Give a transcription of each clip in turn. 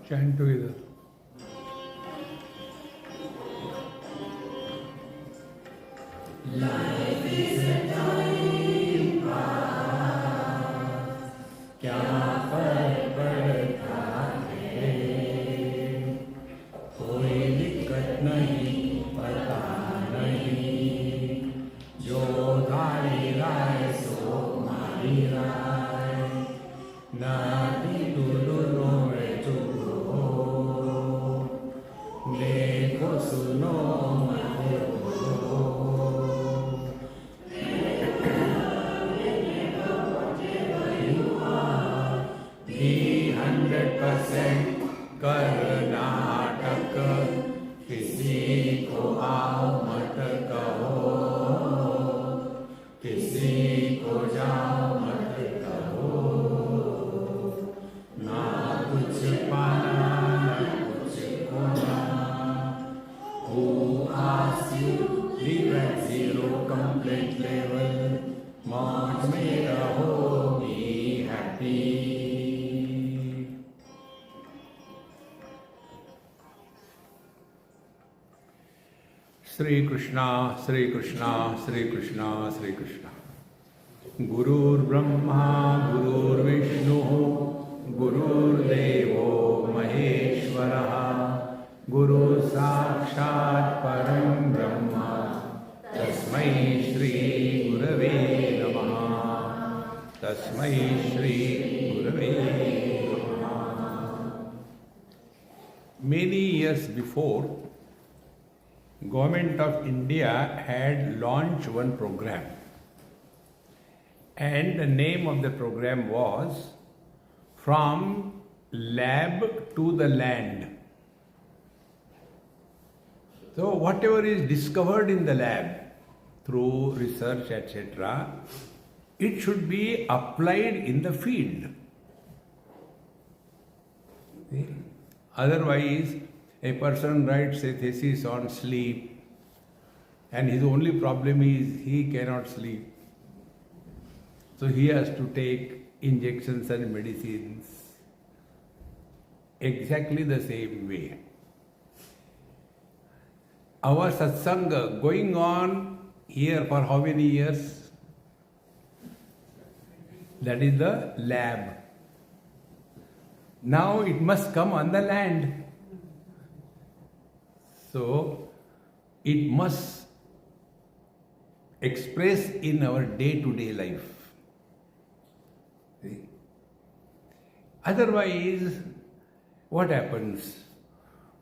Chant together. Life is a time pass, क्या फर्क पड़ता है, कोई दिक्कत नहीं, पता नहीं, जो धारी राय सो मारी राय, नाटी टुडुरो में चुगो, देखो सुनो मत बोलो. 100% कर्नाटक, किसी को आओ मत कहो, किसी को जाओ मत कहो, ना कुछ पाना ना कुछ खोना. Who asks you live at zero complete level, मौज में रहो, be happy. Shri Krishna, Shri Krishna, Shri Krishna, Shri Krishna. Gurur Brahma, Gurur Vishnu, Gurur Devo Maheshwara, Guru Sakshat Param Brahma, Tasmai Shri Gurave Namaha, Tasmai Shri Gurave Namaha. Many years before, Government of India had launched one program, and the name of the program was From Lab to the Land. So whatever is discovered in the lab through research, etc., it should be applied in the field. See? Otherwise, a person writes a thesis on sleep, and his only problem is he cannot sleep. So he has to take injections and medicines. Exactly the same way. Our satsanga going on here for how many years? That is the lab. Now it must come on the land. So, it must express in our day-to-day life. See? Otherwise, what happens?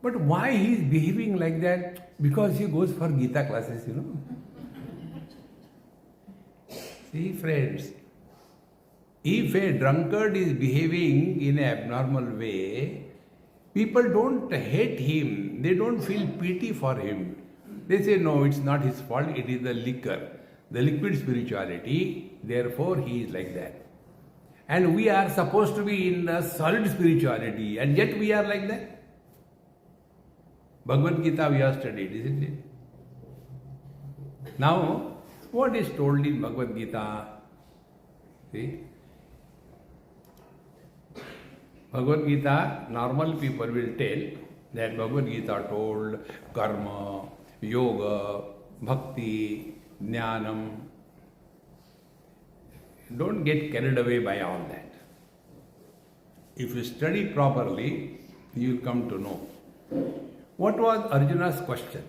But why he is behaving like that? Because he goes for Gita classes, you know. See, friends, if a drunkard is behaving in an abnormal way, people don't hate him, they don't feel pity for him. They say, no, it's not his fault, it is the liquor, the liquid spirituality, therefore he is like that. And we are supposed to be in the solid spirituality, and yet we are like that. Bhagavad Gita we have studied, isn't it? Now, what is told in Bhagavad Gita? See? Bhagavad Gita, normal people will tell that Bhagavad Gita told karma, yoga, bhakti, jnanam. Don't get carried away by all that. If you study properly, you will come to know. What was Arjuna's question?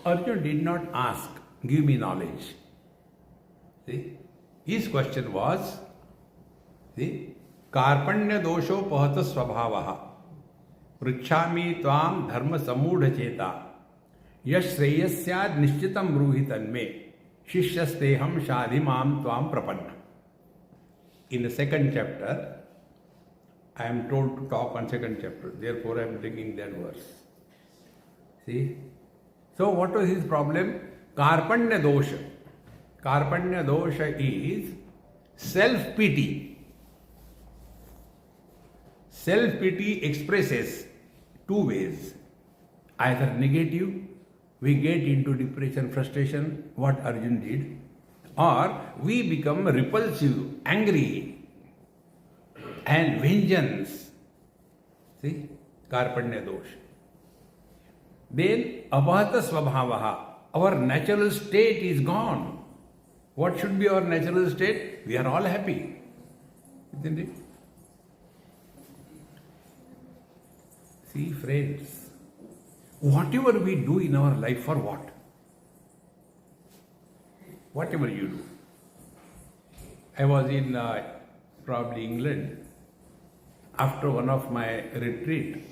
Arjuna did not ask, give me knowledge. See? His question was, see, कार्पण्य दोषोपहत स्वभावः पृच्छामि त्वां धर्म समूढ़ चेता यश श्रेयस्याद् निश्चितं ब्रूहि तन्मे शिष्यस्तेहं शाधिमां त्वां प्रपन्न. In the second chapter, I am told to talk on second chapter, therefore I am bringing that verse. See? So what was his problem? Karpanya dosha. Karpanya dosha is self-pity. Self-pity expresses two ways. Either negative, we get into depression, frustration, what Arjun did, or we become repulsive, angry, and vengeance. See? Karpanya dosha. Then apahata svabhavaha. Our natural state is gone. What should be our natural state? We are all happy. Isn't it? See, friends, whatever we do in our life, for what? Whatever you do. I was in probably England. After one of my retreat,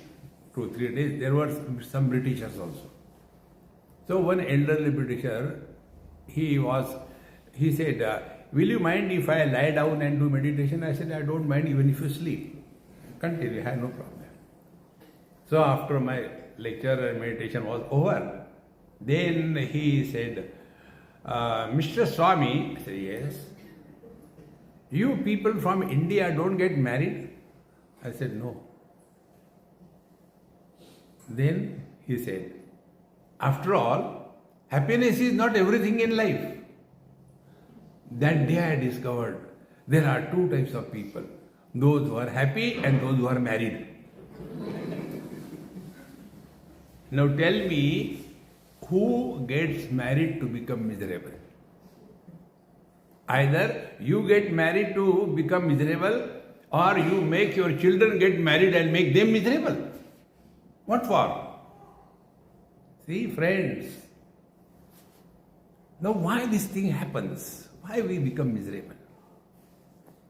2-3 days, there were some Britishers also. So one elderly Britisher, he said, will you mind if I lie down and do meditation? I said, I don't mind even if you sleep. Continue, I have no problem. So after my lecture and meditation was over, then he said, Mr. Swami, I said, yes. You people from India don't get married? I said, no. Then he said, after all, happiness is not everything in life. That day I discovered there are two types of people. Those who are happy and those who are married. Now tell me, who gets married to become miserable? Either you get married to become miserable, or you make your children get married and make them miserable. What for? See, friends, now why this thing happens? Why we become miserable?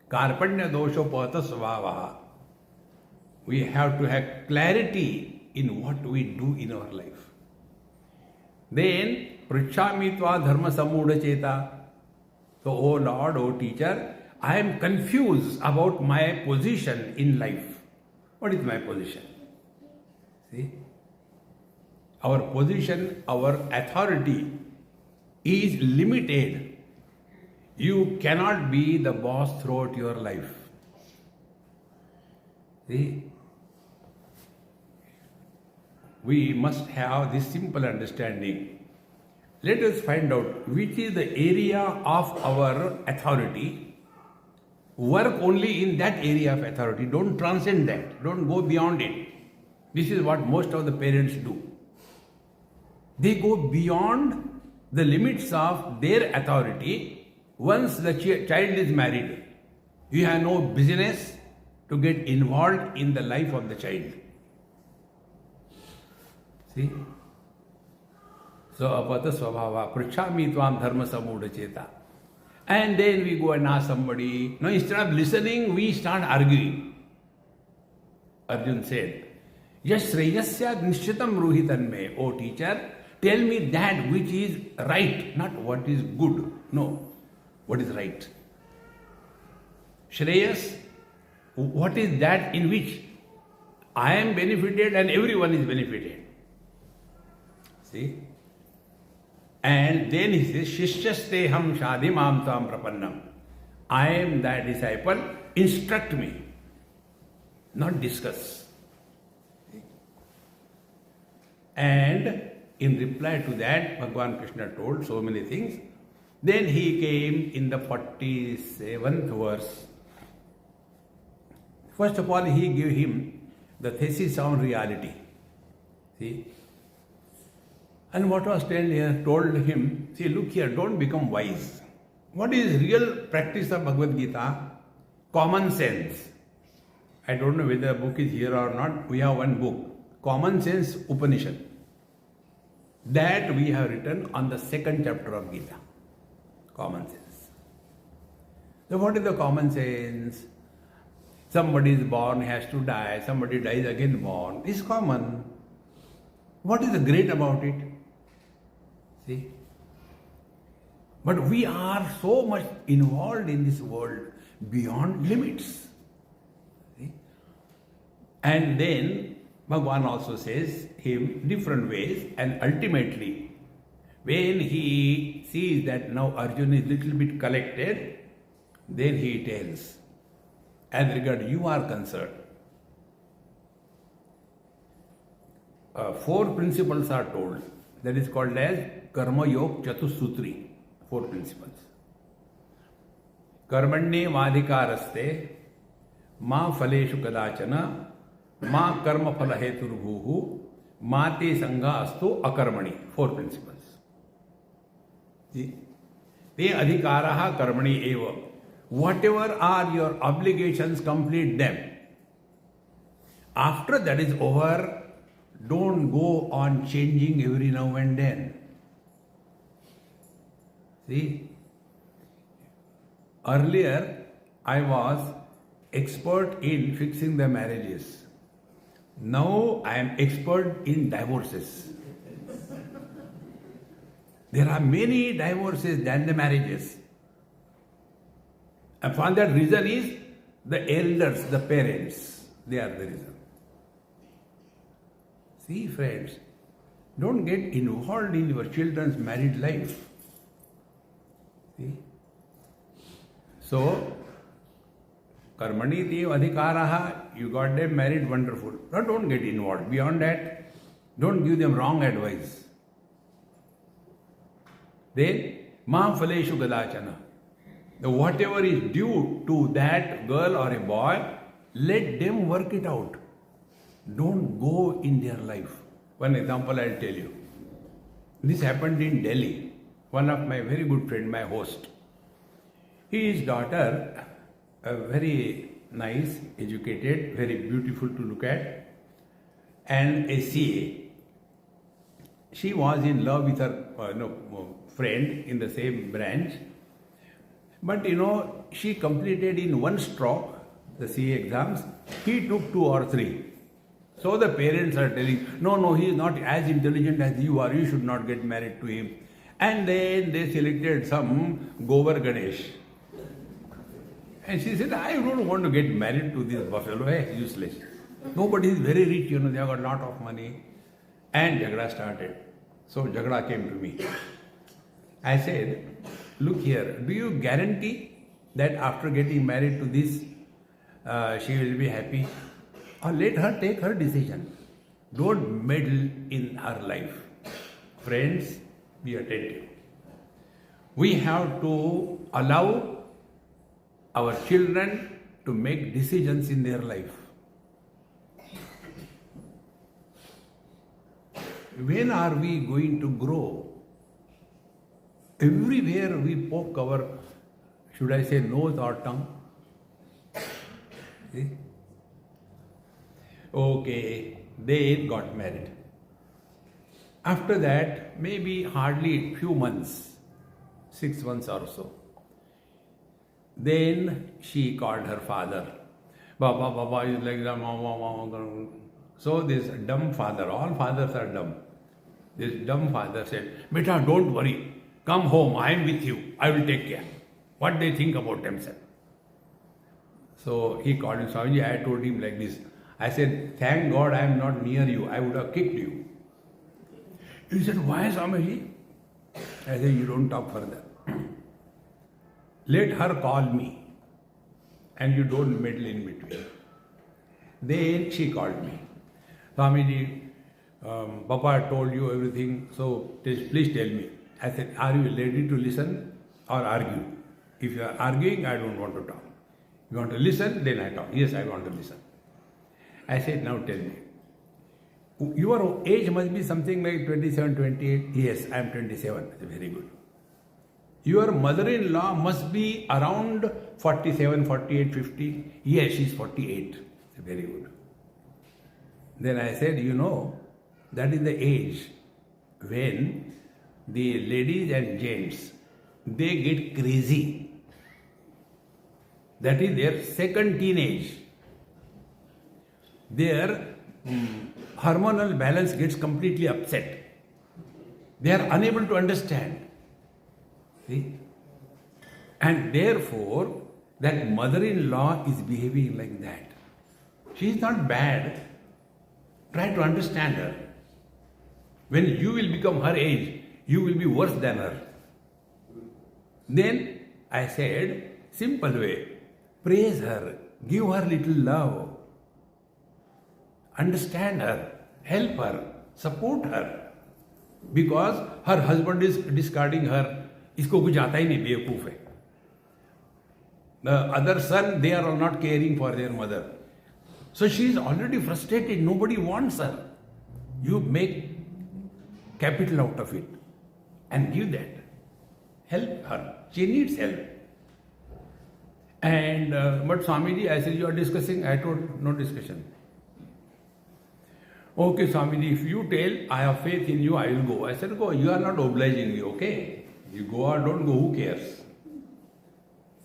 Karpanya doshopata svavaha. We have to have clarity in what we do in our life. Then, pritchami tva dharma samudha cheta. So, oh Lord, oh teacher, I am confused about my position in life. What is my position? See? Our position, our authority is limited. You cannot be the boss throughout your life. See? We must have this simple understanding. Let us find out which is the area of our authority. Work only in that area of authority. Don't transcend that. Don't go beyond it. This is what most of the parents do. They go beyond the limits of their authority once the child is married. You have no business to get involved in the life of the child. See? So, apata svabhava, pritchami tvam dharma samudha cheta. And then we go and ask somebody. Now, instead of listening, we start arguing. Arjun said, Yash shreyasya nishchitam ruhitan me. Oh teacher, tell me that which is right, not what is good. No, what is right. Shreyas, what is that in which I am benefited and everyone is benefited. See? And then he says, Shishyasteham shadimam tam prapannam. I am thy disciple, instruct me, not discuss. And in reply to that, Bhagavan Krishna told so many things. Then he came in the 47th verse. First of all, he gave him the thesis on reality. See? And what was told him, see, look here, don't become wise. What is real practice of Bhagavad Gita? Common sense. I don't know whether the book is here or not. We have one book, Common Sense Upanishad. That we have written on the 2nd chapter of Gita. Common sense. So what is the common sense? Somebody is born, has to die. Somebody dies again born. It's common. What is the great about it? See? But we are so much involved in this world beyond limits. See? And then Bhagavan also says him different ways, and ultimately when he sees that now Arjuna is little bit collected, then he tells, as regard you are concerned, 4 principles are told. That is called as Karma Yog Chatusutri. 4 principles. Karmanye vadhikaraste ma phaleshu kadachana Ma karma phala heturubhuhu, mate sangha astu akarmani. 4 principles. See? Te adhikaraha karmani eva. Whatever are your obligations, complete them. After that is over, don't go on changing every now and then. See? Earlier, I was expert in fixing the marriages. Now I am expert in divorces. There are many divorces than the marriages. And for that reason is the elders, the parents, they are the reason. See, friends, don't get involved in your children's married life. See? So, karmani dev adhikaraha, you got them married, wonderful. But don't get involved. Beyond that, don't give them wrong advice. Then, ma phaleshu gadachana. Whatever is due to that girl or a boy, let them work it out. Don't go in their life. One example I'll tell you. This happened in Delhi. One of my very good friend, my host. His daughter, a very nice, educated, very beautiful to look at, and a CA. She was in love with her friend in the same branch. But she completed in one stroke the CA exams. He took 2 or 3. So the parents are telling, no, he is not as intelligent as you are. You should not get married to him. And then they selected some Gobar Ganesh. And she said, I don't want to get married to this buffalo. Useless. Nobody is very rich, they have got a lot of money. And Jagda started. So Jagda came to me. I said, look here, do you guarantee that after getting married to this, she will be happy? Or let her take her decision. Don't meddle in her life. Friends, be attentive. We have to allow our children to make decisions in their life. When are we going to grow? Everywhere we poke our, should I say, nose or tongue? See? Okay, they got married. After that, maybe hardly few months, 6 months or so. Then she called her father. Baba is like that. Mama. So this dumb father, all fathers are dumb. This dumb father said, Beta, don't worry. Come home, I am with you. I will take care. What they think about themselves. So he called him, Swamiji, I told him like this. I said, thank God I am not near you. I would have kicked you. He said, why, Swamiji? I said, you don't talk further. Let her call me. And you don't meddle in between. Then she called me. Swamiji, Papa told you everything, so please tell me. I said, are you ready to listen or argue? If you are arguing, I don't want to talk. You want to listen, then I talk. Yes, I want to listen. I said, now tell me. Your age must be something like 27, 28. Yes, I am 27. Very good. Your mother-in-law must be around 47, 48, 50. Yes, she is 48. Very good. Then I said, that is the age when the ladies and gents, they get crazy. That is their second teenage. Their hormonal balance gets completely upset. They are unable to understand. See? And therefore, that mother-in-law is behaving like that. She is not bad. Try to understand her. When you will become her age, you will be worse than her. Then I said, simple way, praise her, give her little love, understand her, help her, support her. Because her husband is discarding her, isko kuch aata hi nahi, बेवकूफ है. The other son, they are not caring for their mother. So she is already frustrated. Nobody wants her. You make capital out of it and give that. Help her. She needs help. And but Swamiji, I said, you are discussing. I told no discussion. Okay, Swamiji, if you tell I have faith in you, I will go. I said, go. You are not obliging me, okay? You go or don't go, who cares?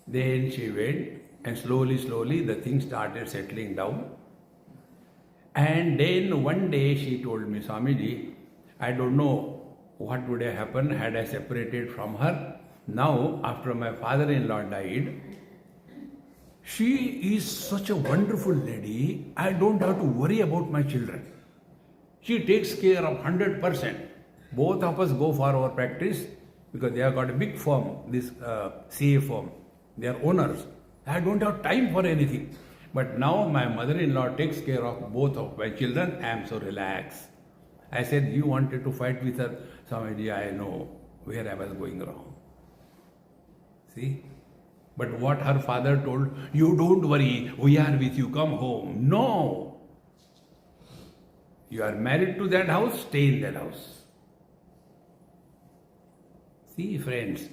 Then she went, and slowly the thing started settling down. And then one day she told me, Swamiji, I don't know what would have happened had I separated from her. Now, after my father-in-law died, she is such a wonderful lady, I don't have to worry about my children. She takes care of 100%. Both of us go for our practice because they have got a big firm, this CA firm. They are owners. I don't have time for anything. But now my mother-in-law takes care of both of my children. I am so relaxed. I said, you wanted to fight with her. Swamiji, I know where I was going wrong. See? But what her father told, you don't worry, we are with you, come home. No. You are married to that house, stay in that house. See, friends,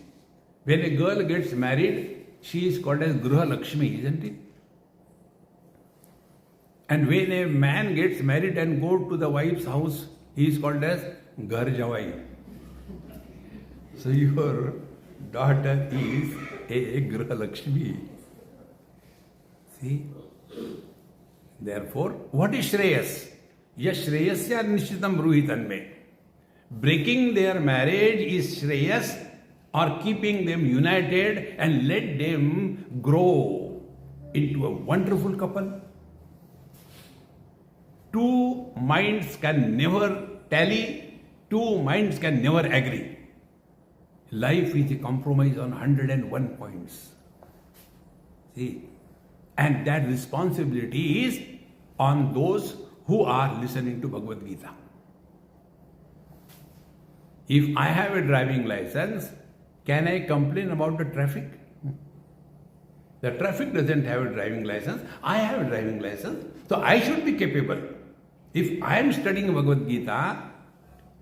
when a girl gets married, she is called as Gruha Lakshmi, isn't it? And when a man gets married and goes to the wife's house, he is called as Ghar Jawai. So your daughter is a Gruha Lakshmi. See? Therefore, what is Shreyas? Yes, Shreyasya Nishchitam Bruhitan me. Breaking their marriage is Shreyas, or keeping them united and let them grow into a wonderful couple. Two minds can never tally, two minds can never agree. Life is a compromise on 101 points. See? And that responsibility is on those who are listening to Bhagavad Gita. If I have a driving license, can I complain about the traffic? The traffic doesn't have a driving license. I have a driving license. So I should be capable. If I am studying Bhagavad Gita,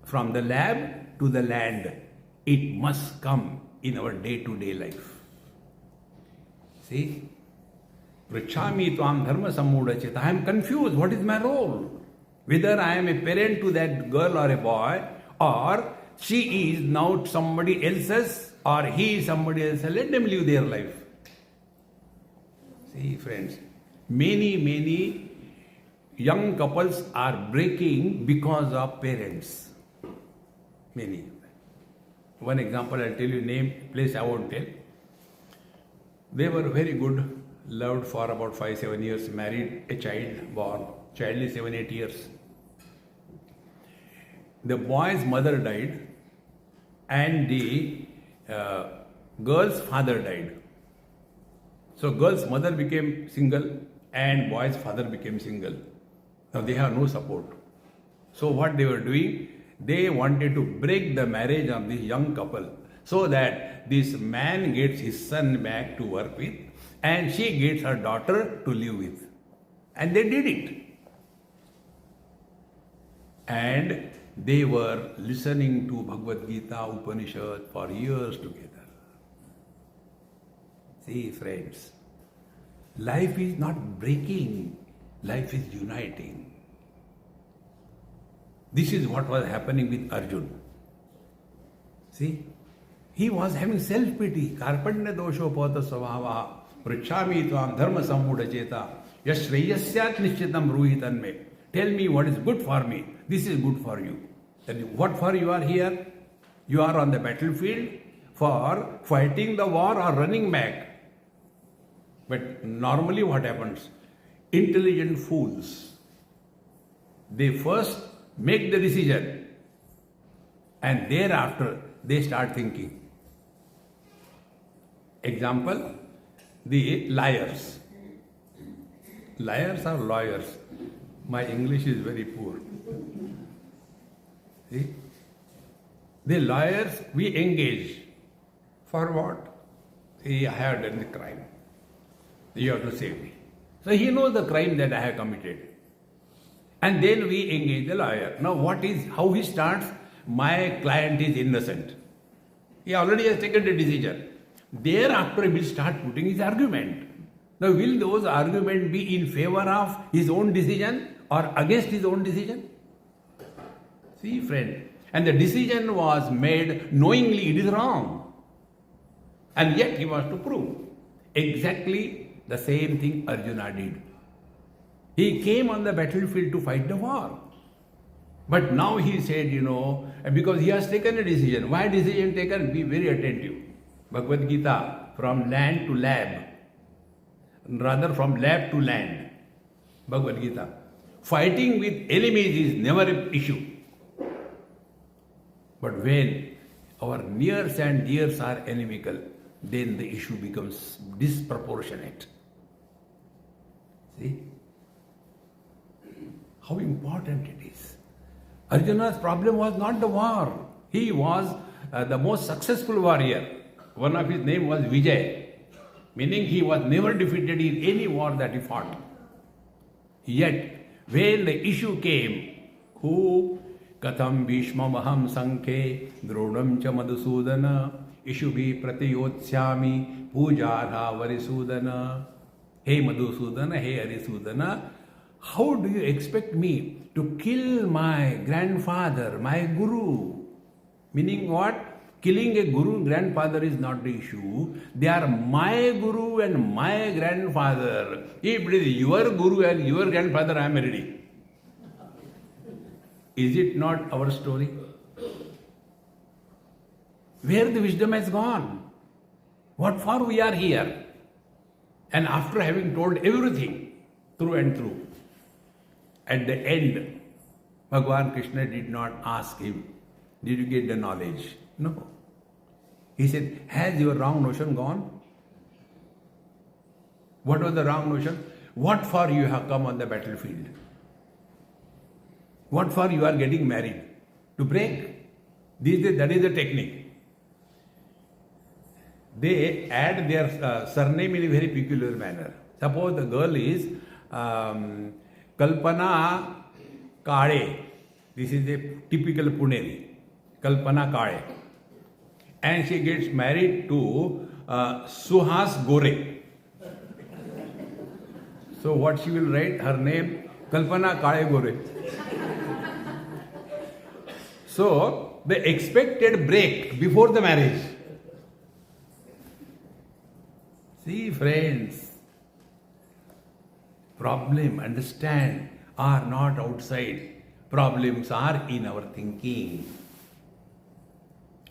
from the lab to the land, it must come in our day-to-day life. See? Prichami tvam dharma sammudachita. I am confused. What is my role? Whether I am a parent to that girl or a boy, or she is now somebody else's, or he is somebody else's, let them live their life. See, friends, many young couples are breaking because of parents. Many. One example, I'll tell you name, place I won't tell. They were very good, loved for about 5-7 years, married, a child born, child is 7-8 years. The boy's mother died and the girl's father died. So girl's mother became single and boy's father became single. Now they have no support. So what they were doing, they wanted to break the marriage of this young couple so that this man gets his son back to work with and she gets her daughter to live with. And they did it. And they were listening to Bhagavad Gita, Upanishad for years together. See, friends, life is not breaking, life is uniting. This is what was happening with Arjuna. See, he was having self-pity. Karpanya dosho pata svabhava prichami tvam dharma sammuda cheta yashreyasyat nishchitam bruhitan me. Tell me what is good for me. This is good for you. Then what for you are here? You are on the battlefield for fighting the war or running back. But normally what happens? Intelligent fools, they first make the decision and thereafter they start thinking. Example, the liars. Liars are lawyers. My English is very poor. See? The lawyers we engage. For what? See, I have done the crime. You have to save me. So he knows the crime that I have committed. And then we engage the lawyer. Now how he starts? My client is innocent. He already has taken the decision. Thereafter he will start putting his argument. Now will those arguments be in favor of his own decision or against his own decision? See, friend. And the decision was made knowingly it is wrong. And yet he wants to prove. Exactly the same thing Arjuna did. He came on the battlefield to fight the war. But now he said, because he has taken a decision. Why decision taken? Be very attentive. Bhagavad Gita, from land to lab. Rather from lab to land. Bhagavad Gita. Fighting with enemies is never an issue. But when our nears and dears are inimical, then the issue becomes disproportionate. See? How important it is. Arjuna's problem was not the war. He was the most successful warrior. One of his name was Vijay, meaning he was never defeated in any war that he fought. Yet, when the issue came, who Katham Bhishmamaham Sankhe Dronam cha Madhusudana Ishubhi Pratiyotsyami Pujara Varisudana. Hey Madhusudana, hey Arisudana, how do you expect me to kill my grandfather, my guru? Meaning what? Killing a guru, grandfather is not the issue. They are my guru and my grandfather. If it is your guru and your grandfather, I am ready. Is it not our story? Where the wisdom has gone? What for we are here? And after having told everything through and through, at the end, Bhagavan Krishna did not ask him, did you get the knowledge? No. He said, has your wrong notion gone? What was the wrong notion? What for you have come on the battlefield? What for you are getting married? To break? That is the technique. They add their surname in a very peculiar manner. Suppose the girl is Kalpana Kale. This is a typical Puneri. Kalpana Kale. And she gets married to Suhas Gore. So what she will write? Her name Kalpana Kale Gore. So the expected break before the marriage. See, friends, problem, understand, are not outside. Problems are in our thinking.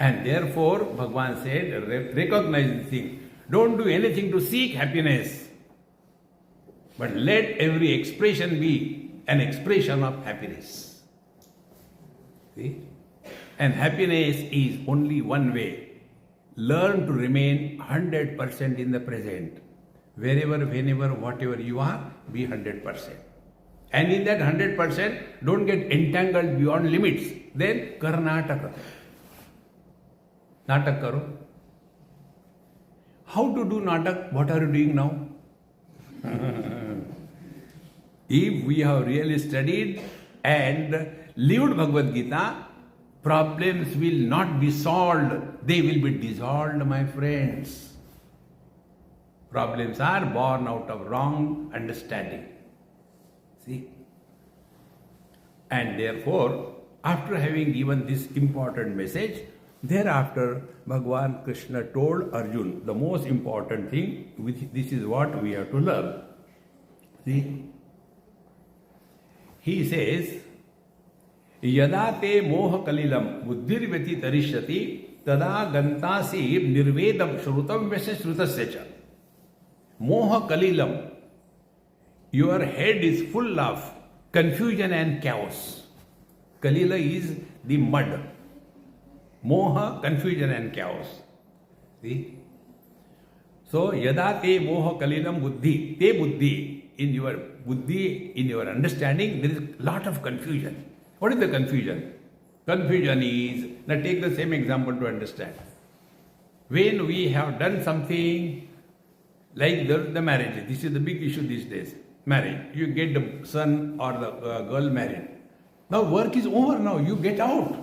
And therefore, Bhagavan said, recognize the thing. Don't do anything to seek happiness. But let every expression be an expression of happiness. See? And happiness is only one way. Learn to remain 100% in the present. Wherever, whenever, whatever you are, be 100%. And in that 100%, don't get entangled beyond limits. Then, Karnataka. Natak karo. How to do natak? What are you doing now? If we have really studied and lived Bhagavad Gita, problems will not be solved. They will be dissolved, my friends. Problems are born out of wrong understanding. See? And therefore, after having given this important message, thereafter, Bhagavan Krishna told Arjuna the most important thing, which this is what we have to learn. See? He says, Yada te moha kalilam buddhirvati tarishyati tada gantasi nirvedam shrutam vyasya shrutasya. Moha kalilam. Your head is full of confusion and chaos. Kalila is the mud. Moha, confusion and chaos. See? So, yada te moha kalilam buddhi. Te buddhi. In your buddhi, in your understanding, there is a lot of confusion. What is the confusion? Confusion is, now take the same example to understand. When we have done something Like the marriage. This is the big issue these days. Marriage. You get the son or the girl married. Now work is over now. You get out.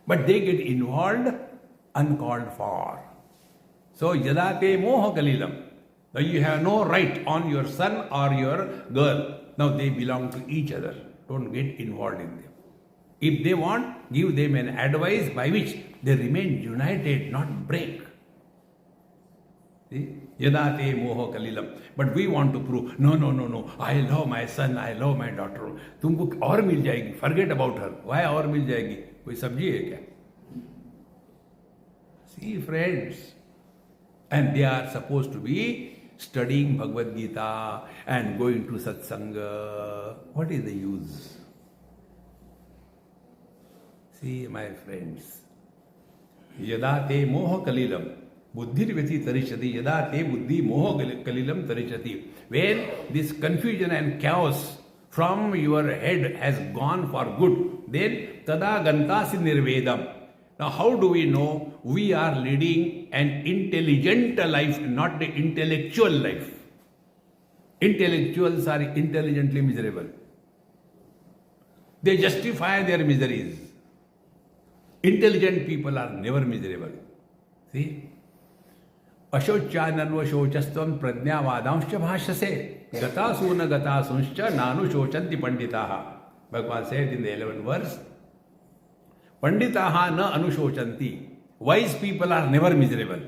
But they get involved uncalled for. So yadate moha kalilam. Now you have no right on your son or your girl. Now they belong to each other. Don't get involved in them. If they want, give them an advice by which they remain united, not break. See? Yadate moho kalilam. But we want to prove, no. I love my son, I love my daughter. तुमको और मिल जाएगी. Forget about her. Why और मिल जाएगी? कोई सब्जी है क्या? See, friends. And they are supposed to be studying Bhagavad Gita and going to satsanga. What is the use? See, my friends. Yada te moha kalilam. Buddhirvati tarishati. Yada te buddhi moha kalilam tarishati. When this confusion and chaos from your head has gone for good, then tada gantasi nirvedam. Now, how do we know we are leading an intelligent life, not the intellectual life? Intellectuals are intelligently miserable. They justify their miseries. Intelligent people are never miserable. See? Ashocha shocastvam prajnavadanscha bhashase gatasuna gatasuncha nanu shochanti panditaha. Bhagavan said in the 11th verse, Panditaha na anushochanti. Wise people are never miserable.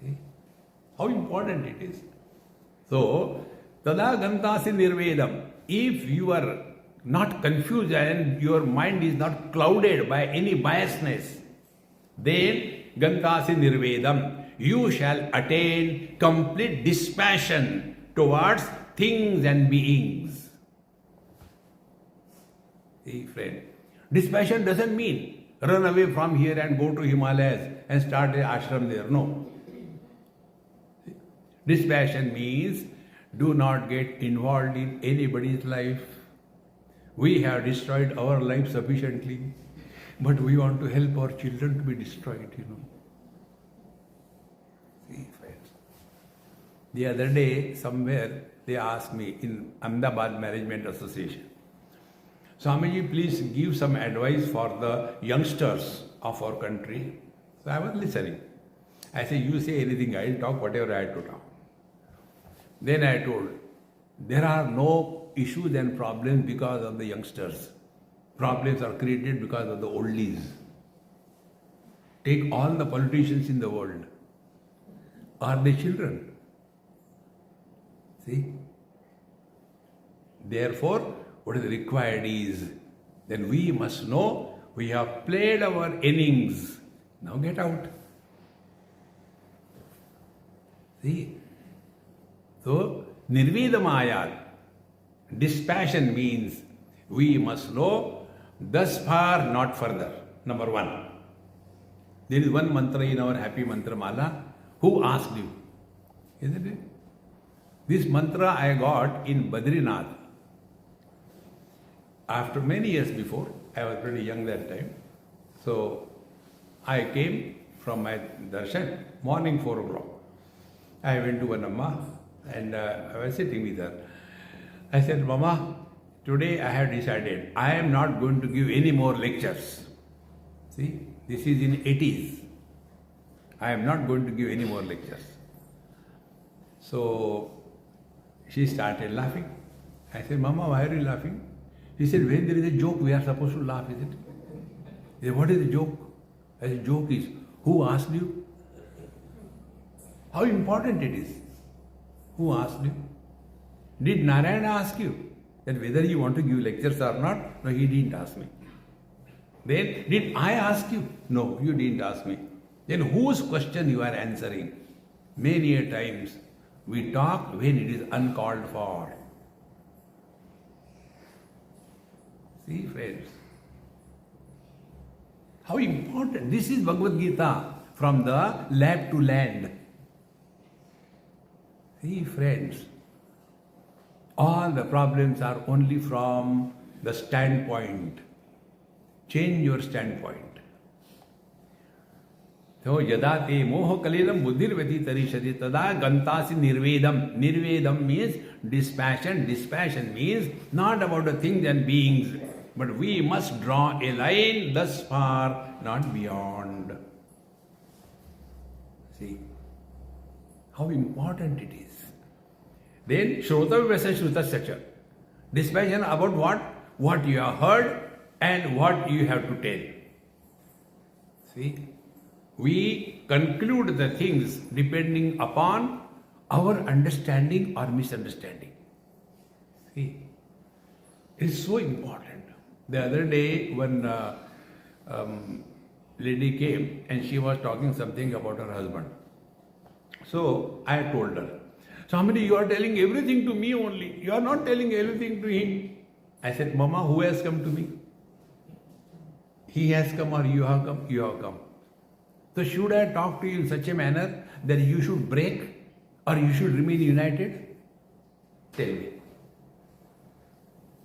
See? How important it is. So, tada gantasi nirvedam. If you are not confused and your mind is not clouded by any biasness, then gantasi nirvedam. You shall attain complete dispassion towards things and beings. See, friend. Dispassion doesn't mean run away from here and go to Himalayas and start an ashram there. No. Dispassion means do not get involved in anybody's life. We have destroyed our life sufficiently, but we want to help our children to be destroyed, See, friends. The other day, somewhere, they asked me in Ahmedabad Management Association, Swamiji, please give some advice for the youngsters of our country. So I was listening. I said, you say anything, I will talk whatever I have to talk. Then I told, there are no issues and problems because of the youngsters. Problems are created because of the oldies. Take all the politicians in the world. Are they children? See? Therefore, what is required is, then we must know we have played our innings. Now get out. See? So, nirvedamayat, dispassion means we must know thus far, not further. Number one. There is one mantra in our happy mantra mala. Who asked you? Isn't it? This mantra I got in Badrinath. After many years before, I was pretty young that time. So, I came from my darshan, morning 4 o'clock. I went to one Amma and I was sitting with her. I said, Mama, today I have decided I am not going to give any more lectures. See, this is in 80s. I am not going to give any more lectures. So, she started laughing. I said, Mama, why are you laughing? She said, when there is a joke, we are supposed to laugh, is it? He said, what is the joke? I said, joke is, who asked you? How important it is. Who asked you? Did Narayana ask you that whether you want to give lectures or not? No, he didn't ask me. Then, did I ask you? No, you didn't ask me. Then whose question you are answering? Many a times we talk when it is uncalled for. See, friends, how important. This is Bhagavad Gita from the lab to land. See, friends, all the problems are only from the standpoint. Change your standpoint. So yada te moha kalilam buddhirvati tarishati tada gantasi nirvedam. Nirvedam means dispassion. Dispassion means not about the things and beings, but we must draw a line thus far, not beyond. See how important it is. Then Shrotavyasa Shrutasya. Dispassion about what? What you have heard and what you have to tell. See, we conclude the things depending upon our understanding or misunderstanding. See, it's so important. The other day, when lady came and she was talking something about her husband. So I told her, Swamiji, you are telling everything to me only. You are not telling everything to him. I said, Mama, who has come to me? He has come or you have come? You have come. So should I talk to you in such a manner that you should break or you should remain united? Tell me.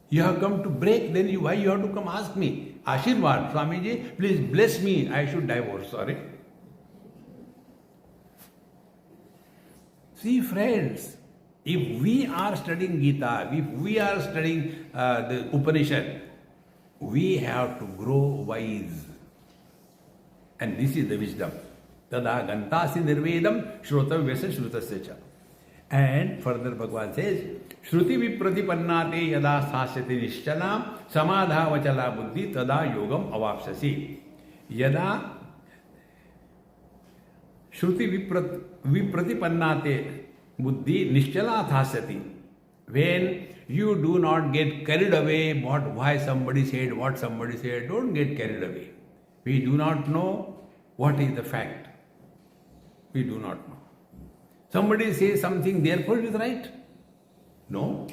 You have come to break, then why you have to come ask me? Ashirwad, Swamiji, please bless me. I should divorce. Sorry. See, friends, if we are studying Gita, if we are studying the Upanishad, we have to grow wise. And this is the wisdom. Tada gantasi nirvedam shrotavyasa shrutasya cha. And further Bhagavan says, Shruti vipratipannate yada sasyati nishchalam samadha vachala buddhi tada yogam avapsasi. Yada Shruti vipratipannate buddhi nischala thasyati. When you do not get carried away why somebody said, what somebody said, don't get carried away. We do not know what is the fact. We do not know. Somebody says something, therefore it is right. No.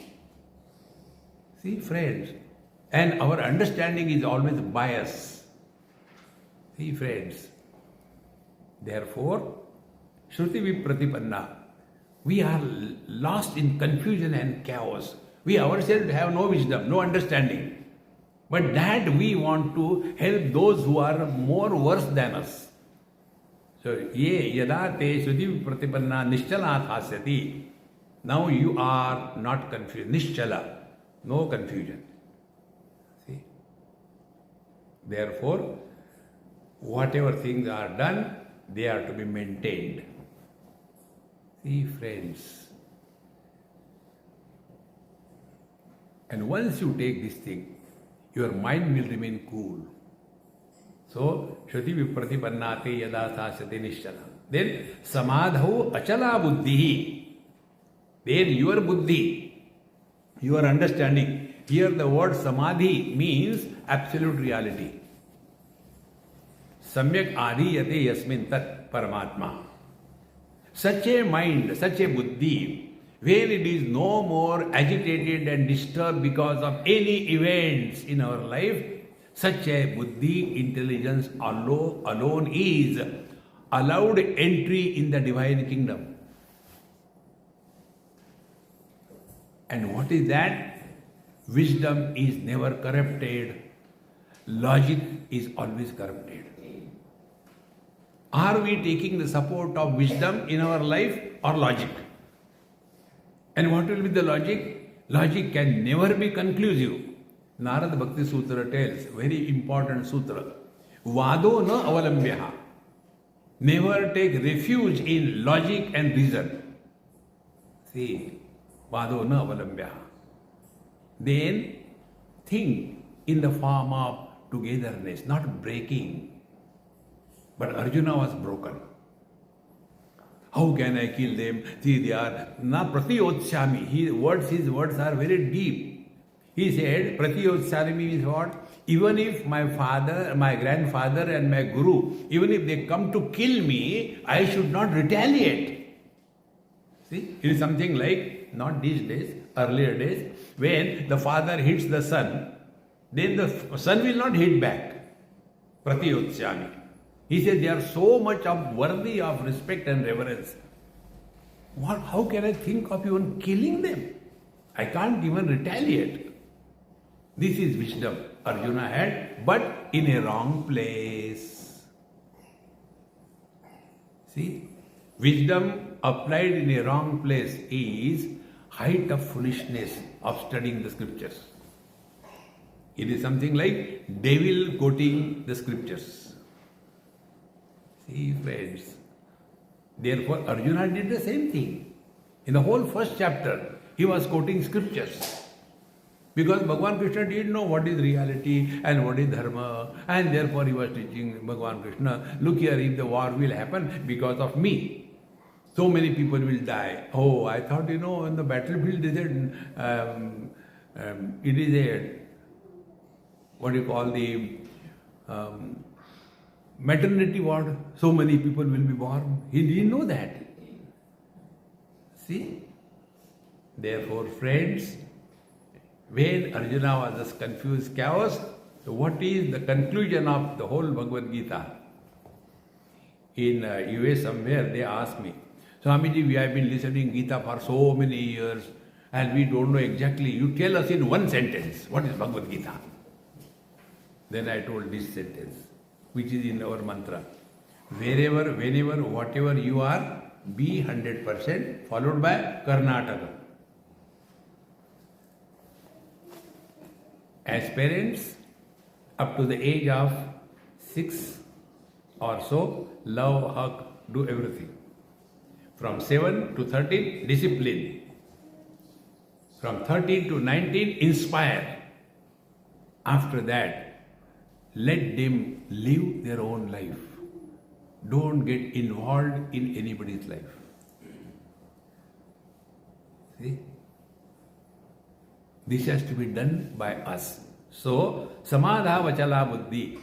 See, friends, and our understanding is always biased. See, friends, therefore, Shruti Vipratipanna, we are lost in confusion and chaos. We ourselves have no wisdom, no understanding. But that we want to help those who are more worse than us. So, ye yada te Shruti Vipratipanna nischala thasyati. Now you are not confused. Nischala, no confusion. See? Therefore, whatever things are done, they are to be maintained. See, friends. And once you take this thing, your mind will remain cool. So, Shruti Vipratipannate yada sasyate nischala. Then, samadhau achala buddhi. Then your buddhi, your understanding. Here the word samadhi means absolute reality. Samyak adhiyate yasmin tat paramatma. Such a mind, such a buddhi, where it is no more agitated and disturbed because of any events in our life, such a buddhi, intelligence alone is allowed entry in the divine kingdom. And what is that? Wisdom is never corrupted. Logic is always corrupted. Are we taking the support of wisdom in our life or logic? And what will be the logic? Logic can never be conclusive. Narada Bhakti Sutra tells, very important sutra, Vado na avalambyaha. Never take refuge in logic and reason. See, Vado na avalambyaha. Then think in the form of togetherness, not breaking. But Arjuna was broken. How can I kill them? See, they are na pratiyotsyami. His words are very deep. He said, pratiyotsyami means what? Even if my father, my grandfather and my guru, even if they come to kill me, I should not retaliate. See, it is something like, not these days, earlier days, when the father hits the son, then the son will not hit back. Pratiyotsyami. He said they are so much worthy of respect and reverence. How can I think of even killing them? I can't even retaliate. This is wisdom Arjuna had, but in a wrong place. See, wisdom applied in a wrong place is height of foolishness of studying the scriptures. It is something like devil quoting the scriptures. See, friends. Therefore, Arjuna did the same thing. In the whole first chapter, he was quoting scriptures. Because Bhagavan Krishna didn't know what is reality and what is dharma, and therefore he was teaching Bhagavan Krishna, look here, if the war will happen because of me, so many people will die. Oh, I thought, in the battlefield it is a, what you call the maternity ward, so many people will be born. He didn't know that. See? Therefore, friends, when Arjuna was this confused chaos, so what is the conclusion of the whole Bhagavad Gita? In US somewhere they asked me, Swamiji, we have been listening Gita for so many years and we don't know exactly. You tell us in one sentence, what is Bhagavad Gita? Then I told this sentence, which is in our mantra. Wherever, whenever, whatever you are, be 100%, followed by Karnataka. As parents, up to the age of 6 or so, love, hug, do everything. From 7 to 13, discipline. From 13 to 19, inspire. After that, let them live their own life. Don't get involved in anybody's life. See? This has to be done by us. So, samadha vachala buddhi,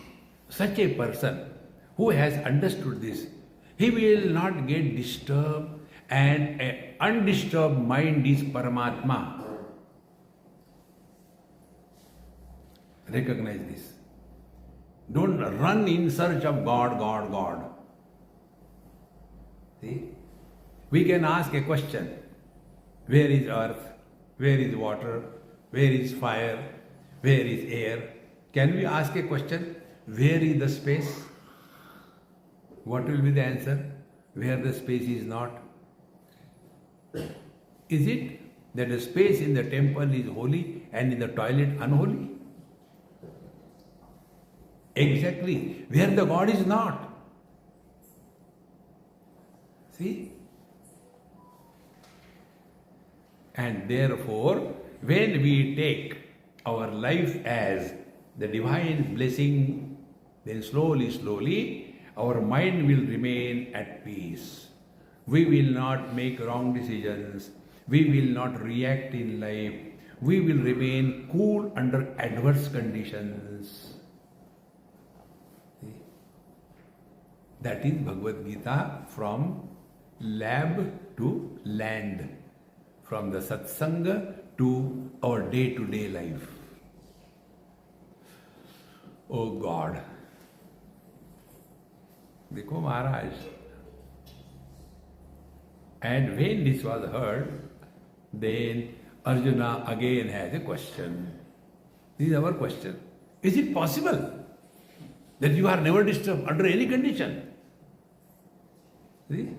such a person who has understood this, he will not get disturbed, and an undisturbed mind is Paramatma. Recognize this. Don't run in search of God, God, God. See? We can ask a question. Where is earth? Where is water? Where is fire? Where is air? Can we ask a question? Where is the space? What will be the answer? Where the space is not? Is it that the space in the temple is holy and in the toilet unholy? Exactly. Where the God is not. See? And therefore, when we take our life as the divine blessing, then slowly, slowly, our mind will remain at peace. We will not make wrong decisions. We will not react in life. We will remain cool under adverse conditions. See? That is Bhagavad Gita from lab to land. From the satsanga to our day-to-day life. Oh God. Dekho Maharaj. And when this was heard, then Arjuna again has a question. This is our question. Is it possible that you are never disturbed under any condition? See?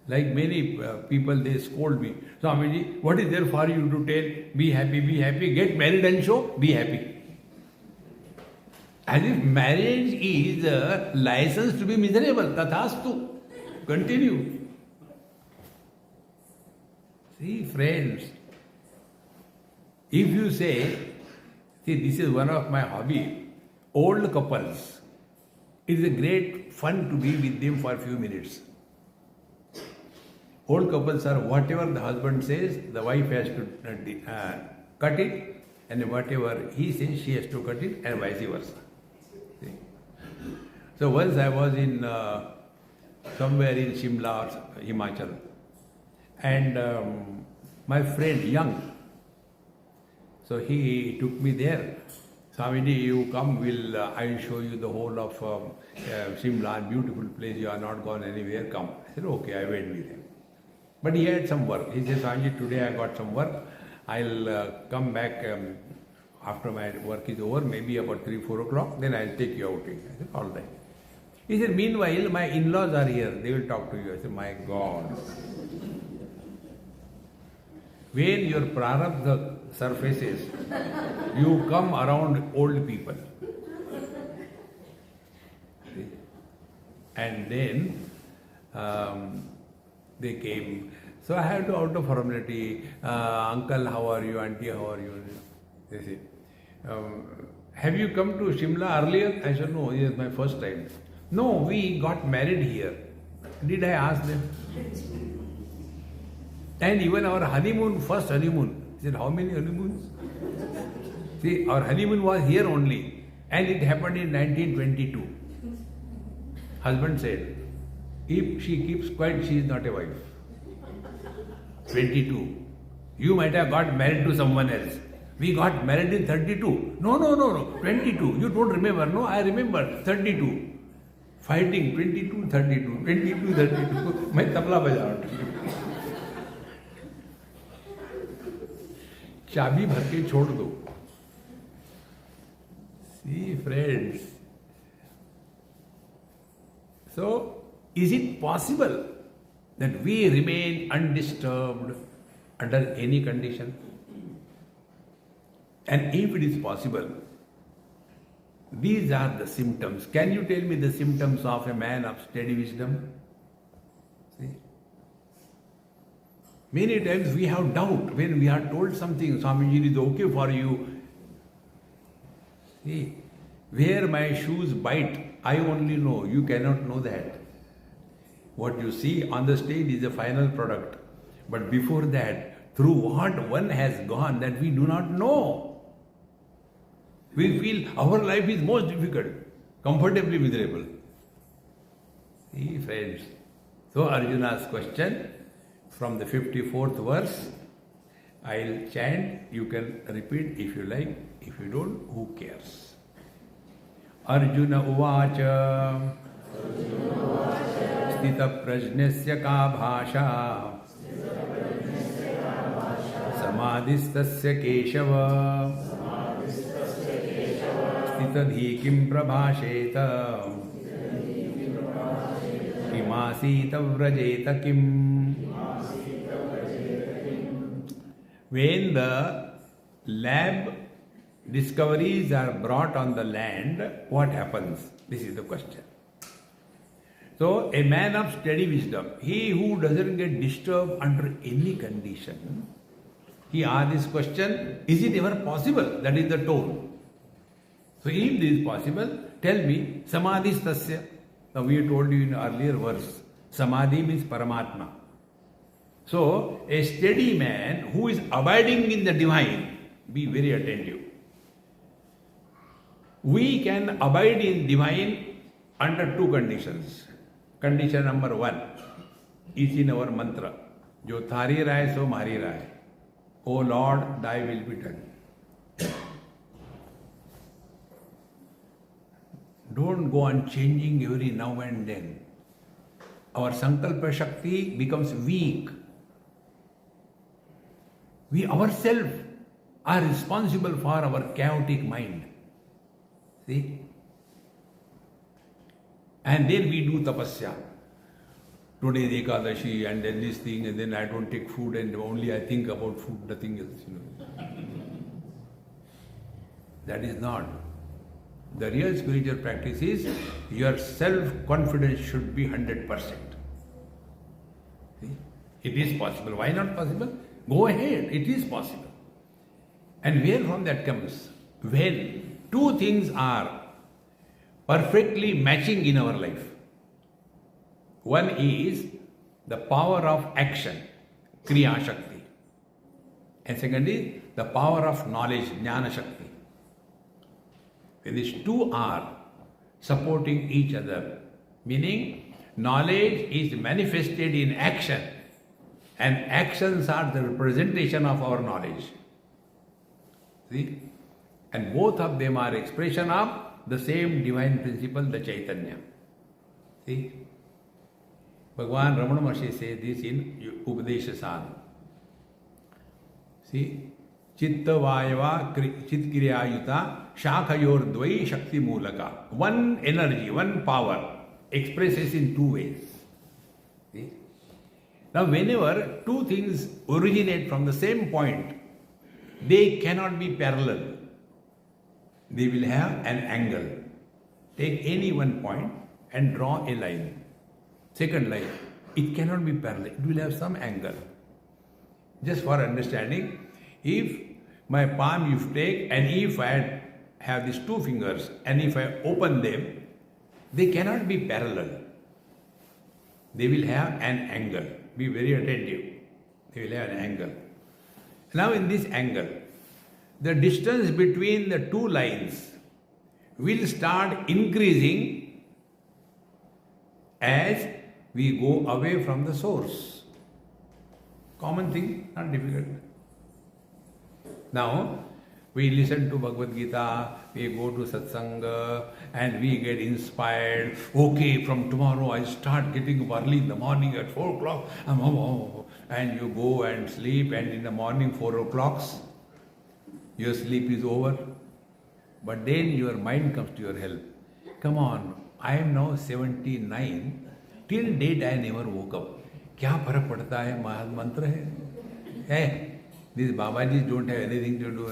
Like many people, they scold me. Swamiji, what is there for you to tell? Be happy, get married and show, be happy. As if marriage is a license to be miserable. Tathastu. Continue. See, friends, if you say, see, this is one of my hobby, old couples, it is a great fun to be with them for a few minutes. Old couples are whatever the husband says, the wife has to cut it, and whatever he says, she has to cut it, and vice versa. See? So once I was in somewhere in Shimla or Himachal, and my friend, young, so he took me there. Swamiji, you come, I will show you the whole of Shimla, beautiful place, you are not gone anywhere, come. I said, okay, I went with him. But he had some work. He said, Swamiji, today I got some work. I'll come back after my work is over, maybe about 3-4 o'clock, then I'll take you outing. I said, all right. He said, meanwhile, my in-laws are here. They will talk to you. I said, my God. When your prarabdha surfaces, you come around old people. See? And then they came. So I had to, out of formality, uncle, how are you? Auntie, how are you? They said, have you come to Shimla earlier? I said, no, it is my first time. No, we got married here. Did I ask them? And even our honeymoon, first honeymoon. He said, how many honeymoons? See, our honeymoon was here only. And it happened in 1922. Husband said, if she keeps quiet, she is not a wife. 22. You might have got married to someone else. We got married in 32. No. 22. You don't remember. No, I remember. 32. Fighting 22, 32. 22, 32. मैं तबला बजा रहा हूँ. चाबी भर के छोड़ दो. See, friends. So, is it possible that we remain undisturbed under any condition? And if it is possible, these are the symptoms. Can you tell me the symptoms of a man of steady wisdom? See? Many times we have doubt when we are told something, Swamiji is okay for you. See, where my shoes bite, I only know. You cannot know that. What you see on the stage is a final product. But before that, through what one has gone, that we do not know. We feel our life is most difficult, comfortably miserable. See, friends. So Arjuna's question from the 54th verse, I'll chant, you can repeat if you like, if you don't, who cares? Arjuna uvacha Sthita prajnasya ka bhasha Samadhistasya keshava Sthitadhi kim prabhasheta Kimasita vrajeta kim. When the lab discoveries are brought on the land, what happens? This is the question. So, a man of steady wisdom, he who doesn't get disturbed under any condition, he asked this question, is it ever possible? That is the tone. So, if this is possible, tell me, samadhistasya. Now, we told you in earlier verse, samadhi means Paramatma. So, a steady man who is abiding in the divine, be very attentive. We can abide in divine under two conditions. Condition number one is in our mantra. Jo thari rahe so mari rahe. O Lord, thy will be done. Don't go on changing every now and then. Our sankalpa shakti becomes weak. We ourselves are responsible for our chaotic mind. See? And then we do tapasya. Today is Ekadashi and then this thing and then I don't take food and only I think about food, nothing else. That is not. The real spiritual practice is your self-confidence should be 100%. See? It is possible. Why not possible? Go ahead. It is possible. And where from that comes? When two things are perfectly matching in our life. One is the power of action, Kriya Shakti. And second is the power of knowledge, Jnana Shakti. These two are supporting each other, meaning knowledge is manifested in action and actions are the representation of our knowledge. See? And both of them are expression of the same divine principle, the Chaitanya. See? Bhagavan Ramana Maharshi says this in Upadesha Sadha. See? Chitta Vayava Chit Kriya Yuta Shakhayor Dvai Shakti Mulaka. One energy, one power expresses in two ways. See? Now, whenever two things originate from the same point, they cannot be parallel. They will have an angle. Take any one point and draw a line. Second line, it cannot be parallel. It will have some angle. Just for understanding, if my palm you take and if I have these two fingers and if I open them, they cannot be parallel. They will have an angle. Be very attentive. They will have an angle. Now in this angle, the distance between the two lines will start increasing as we go away from the source. Common thing, not difficult. Now, we listen to Bhagavad Gita, we go to Satsanga, and we get inspired. Okay, from tomorrow I start getting up early in the morning at 4 o'clock. And you go and sleep, and in the morning 4 o'clock, your sleep is over. But then your mind comes to your help. Come on, I am now 79. Till date I never woke up. क्या फर्क पड़ता है? महान मंत्र है. These Babajis don't have anything to do,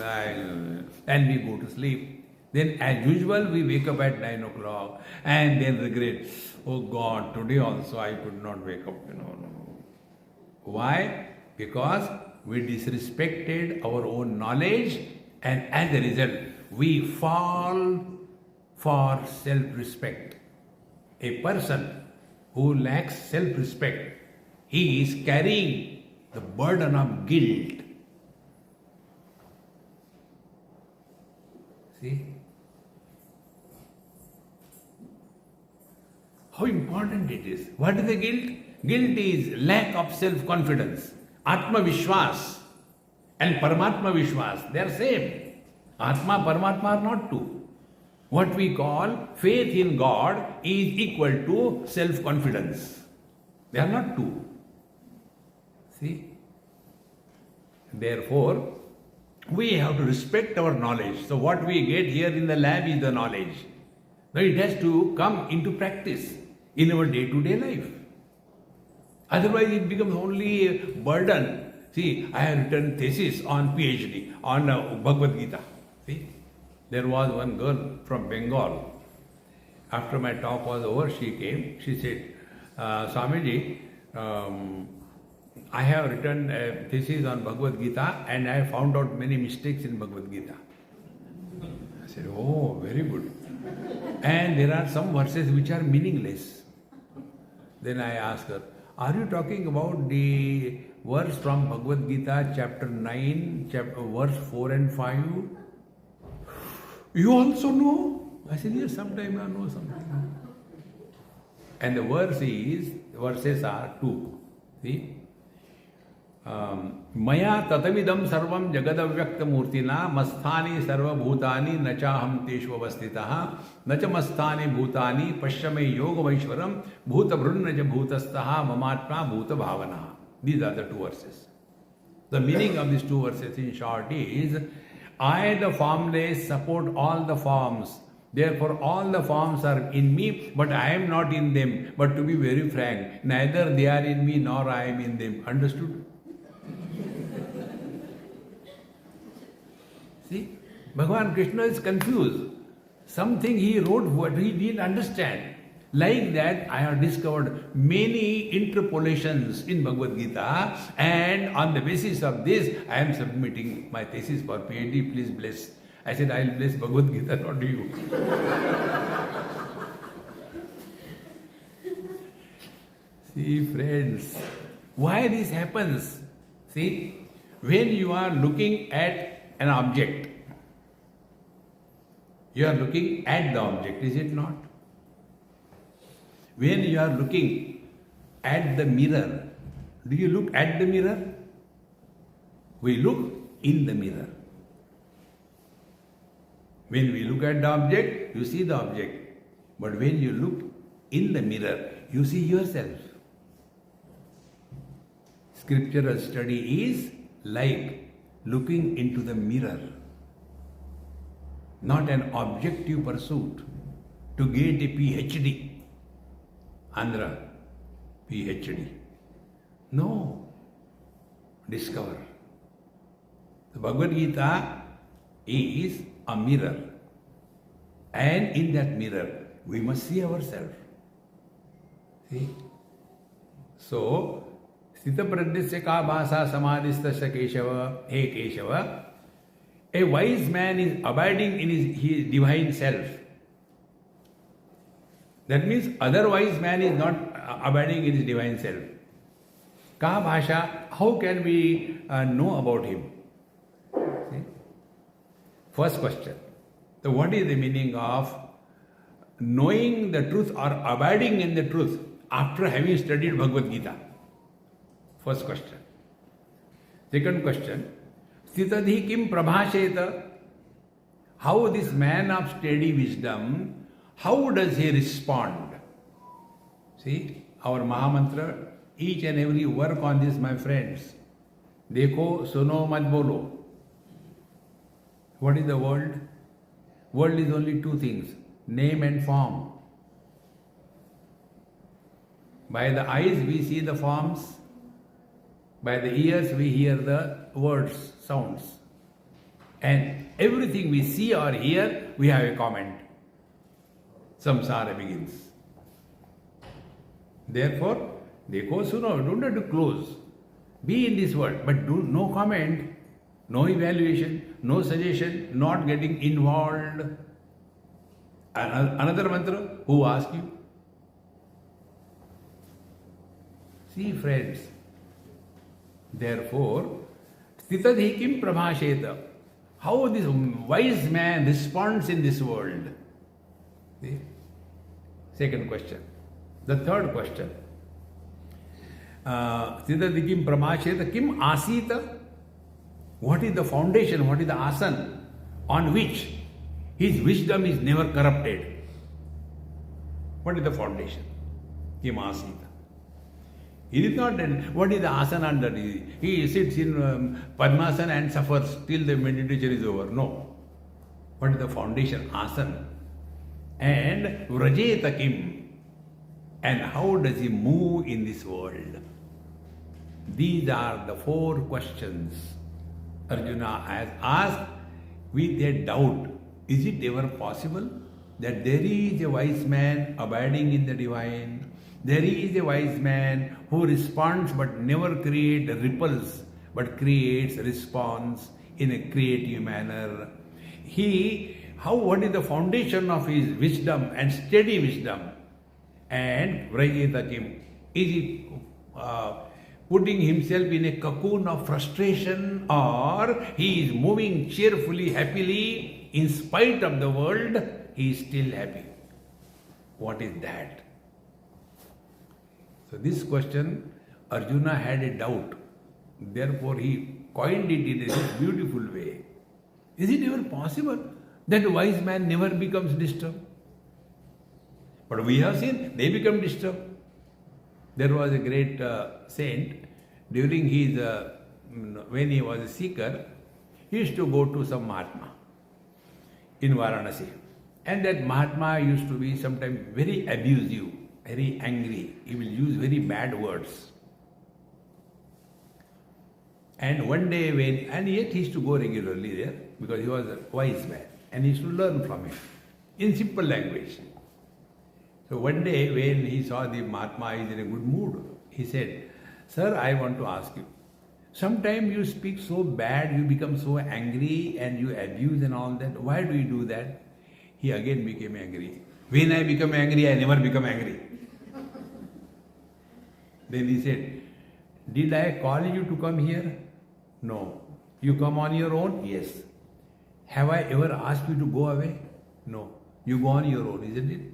and we go to sleep. Then as usual we wake up at 9 o'clock and then regret, oh God, today also I could not wake up. Why? Because we disrespected our own knowledge, and as a result we fall for self-respect. A person who lacks self-respect, he is carrying the burden of guilt. See? How important it is. What is the guilt? Guilt is lack of self-confidence. Atma Vishwas and Paramatma Vishwas, they are same. Atma, Paramatma are not two. What we call faith in God is equal to self-confidence. They are not two. See? Therefore, we have to respect our knowledge. So what we get here in the lab is the knowledge. Now it has to come into practice in our day-to-day life. Otherwise it becomes only a burden. See, I have written thesis on PhD, on Bhagavad Gita. See, there was one girl from Bengal. After my talk was over, she came. She said, Swamiji, I have written a thesis on Bhagavad Gita and I have found out many mistakes in Bhagavad Gita. I said, oh, very good. And there are some verses which are meaningless. Then I asked her, are you talking about the verse from Bhagavad Gita, chapter 9, verse 4 and 5? You also know? I said, yes, sometime I know something. And the verses are two. See? Maya tatamidam sarvam jagadavyakta murtina masthani sarvabhutani nachaham teshu avastitaha nacha masthani bhutani pashyame yoga vaishwaram bhuta brunnaja bhutastaha mamatma bhuta bhavana. These are the two verses. The meaning of these two verses in short is, I the formless support all the forms. Therefore all the forms are in me, but I am not in them. But to be very frank, neither they are in me nor I am in them. Understood? See, Bhagavan Krishna is confused. Something he wrote what he didn't understand. Like that, I have discovered many interpolations in Bhagavad Gita, and on the basis of this, I am submitting my thesis for PhD. Please bless. I said, I will bless Bhagavad Gita, not you. See, friends, why this happens? See, when you are looking at an object, you are looking at the object, is it not? When you are looking at the mirror, do you look at the mirror? We look in the mirror. When we look at the object, you see the object. But when you look in the mirror, you see yourself. Scriptural study is like looking into the mirror, not an objective pursuit to get a PhD. Andhra, PhD. No. Discover. The Bhagavad Gita is a mirror. And in that mirror, we must see ourselves. See? So, Sthita Pradyasya ka bhasa samadhistasya Keshava, hey Keshava, a wise man is abiding in his divine self. That means other wise man is not abiding in his divine self. Ka bhasha, how can we know about him? See? First question. So what is the meaning of knowing the truth or abiding in the truth after having studied Bhagavad Gita? First question. Second question. Sthitadhi kim prabhasheta? How this man of steady wisdom, how does he respond? See, our Mahamantra, each and every work on this, my friends. Dekho, suno, mat bolo. What is the world? World is only two things, name and form. By the eyes we see the forms, by the ears we hear the words, sounds. And everything we see or hear, we have a comment. Samsara begins. Therefore, dekho suno, don't have to close. Be in this world, but do no comment. No evaluation, no suggestion, not getting involved. Another mantra, who asked you? See, friends, therefore, Sthitadhi kim prabhasheta? How this wise man responds in this world? See? Second question. The third question. Sthitadhi kim prabhasheta kim asita? What is the foundation, what is the asan on which his wisdom is never corrupted? What is the foundation? Kim asita. He is not, what is the asana under? He sits in Padmasana and suffers till the meditation is over. No. What is the foundation? Asana. And Vrajeta kim. And how does he move in this world? These are the four questions Arjuna has asked with a doubt. Is it ever possible that there is a wise man abiding in the divine? There is a wise man who responds but never creates ripples, but creates response in a creative manner. What is the foundation of his wisdom and steady wisdom? And Vrajeta kim, is he putting himself in a cocoon of frustration, or he is moving cheerfully, happily, in spite of the world, he is still happy? What is that? So this question, Arjuna had a doubt. Therefore he coined it in a beautiful way. Is it ever possible that a wise man never becomes disturbed? But we have seen they become disturbed. There was a great saint, during his, when he was a seeker, he used to go to some Mahatma in Varanasi. And that Mahatma used to be sometimes very abusive, very angry. He will use very bad words. And one day and yet he used to go regularly there because he was a wise man and he used to learn from him in simple language. So one day when he saw the Mahatma is in a good mood, he said, "Sir, I want to ask you, sometimes you speak so bad, you become so angry and you abuse and all that. Why do you do that?" He again became angry. "When I become angry, I never become angry." Then he said, "Did I call you to come here?" "No." "You come on your own?" "Yes." "Have I ever asked you to go away?" "No." "You go on your own, isn't it?"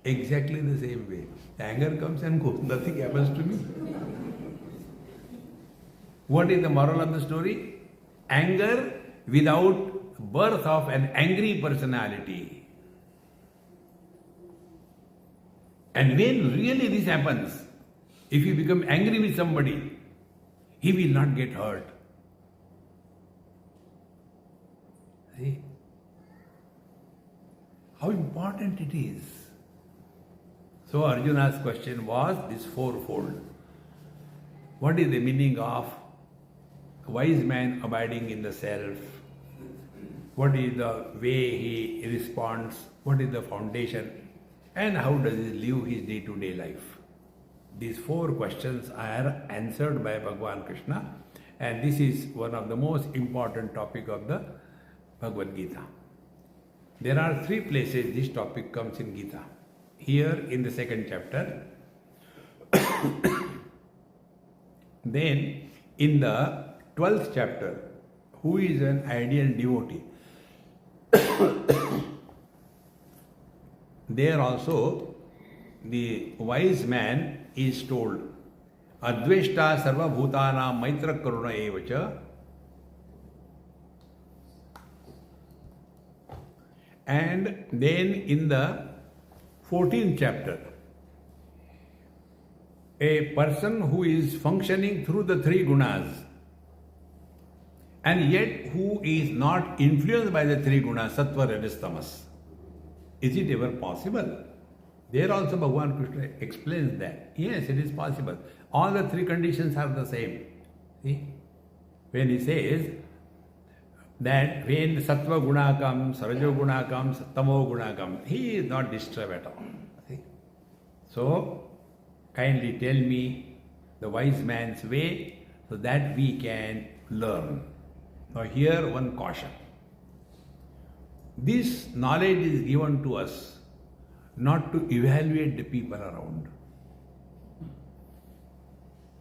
Exactly the same way. Anger comes and goes, nothing happens to me. What is the moral of the story? Anger without birth of an angry personality. And when really this happens, if you become angry with somebody, he will not get hurt. See? How important it is. So Arjuna's question was this fourfold. What is the meaning of wise man abiding in the self? What is the way he responds? What is the foundation? And how does he live his day-to-day life? These four questions are answered by Bhagavan Krishna, and this is one of the most important topic of the Bhagavad Gita. There are three places this topic comes in Gita. Here in the second chapter, then in the 12th chapter, who is an ideal devotee? There also the wise man is told, Adveshta sarva bhutana maitra karuna evacha. And then in the 14th chapter, a person who is functioning through the three gunas and yet who is not influenced by the three gunas, sattva, rajas, tamas. Is it ever possible? There also Bhagavan Krishna explains that. Yes, it is possible. All the three conditions are the same. See? When he says that when sattva guna comes, rajo guna comes, tamo guna comes, he is not disturbed at all. See? So, kindly tell me the wise man's way so that we can learn. Now here one caution. This knowledge is given to us not to evaluate the people around.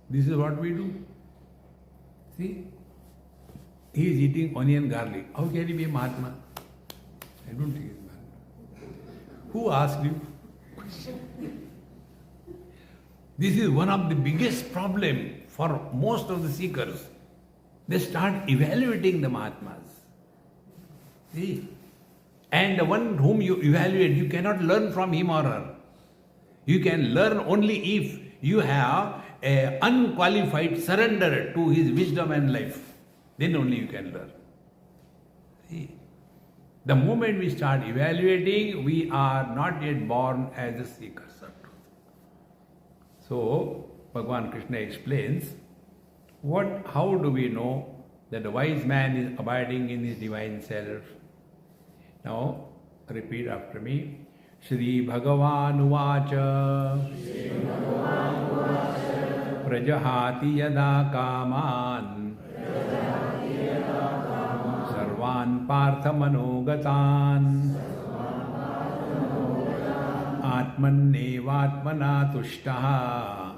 This is what we do. See? He is eating onion garlic. How can he be a Mahatma? I don't think he is Mahatma. Who asked you? This is one of the biggest problems for most of the seekers. They start evaluating the Mahatmas. See? And the one whom you evaluate, you cannot learn from him or her. You can learn only if you have an unqualified surrender to his wisdom and life. Then only you can learn. See? The moment we start evaluating, we are not yet born as a seekers of truth. So, Bhagavan Krishna explains, how do we know that the wise man is abiding in his divine self? Now, repeat after me. Shri Bhagavan Uvacha Prajahati Yada Kaman Sarvan Partha Manogatan Atmannevatmana Tushtaha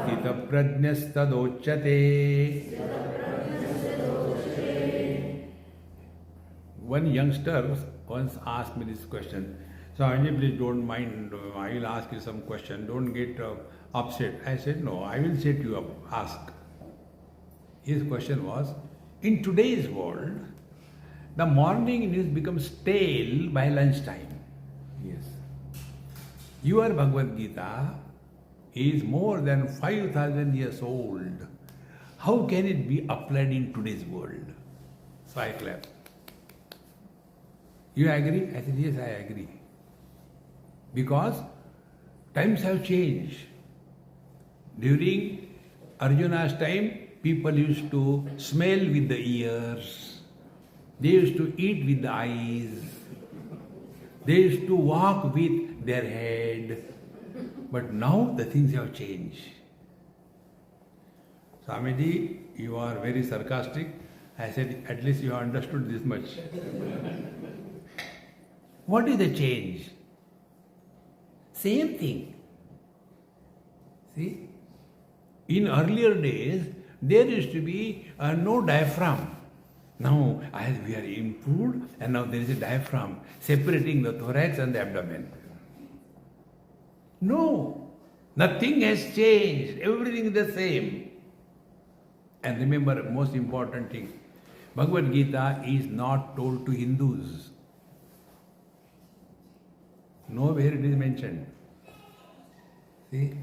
Stita Prajnastadochate. One youngster once asked me this question. So, Anji, please don't mind, I will ask you some question. Don't get upset. I said, no, I will set you up. Ask. His question was, in today's world, the morning news becomes stale by lunchtime. Yes. Your Bhagavad Gita is more than 5,000 years old. How can it be applied in today's world? So I clapped. You agree? I said, yes, I agree. Because times have changed. During Arjuna's time, people used to smell with the ears. They used to eat with the eyes. They used to walk with their head. But now the things have changed. Swamiji, you are very sarcastic. I said, at least you have understood this much. What is the change? Same thing. See? In earlier days, there used to be no diaphragm. Now, as we are improved, and now there is a diaphragm separating the thorax and the abdomen. No, nothing has changed. Everything is the same. And remember, most important thing, Bhagavad Gita is not told to Hindus. Nowhere it is mentioned. See?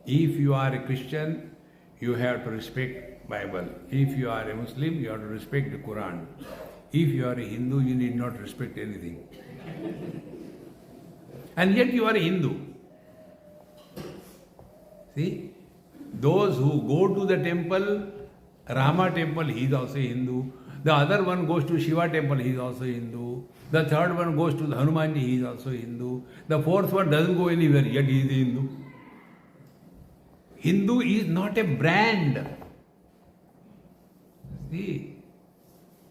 If you are a Christian, you have to respect Bible. If you are a Muslim, you have to respect the Quran. If you are a Hindu, you need not respect anything. And yet you are a Hindu. See? Those who go to the temple, Rama temple, he is also a Hindu. The other one goes to Shiva temple, he is also a Hindu. The third one goes to the Hanumanji, he is also a Hindu. The fourth one doesn't go anywhere, yet he is a Hindu. Hindu is not a brand. See?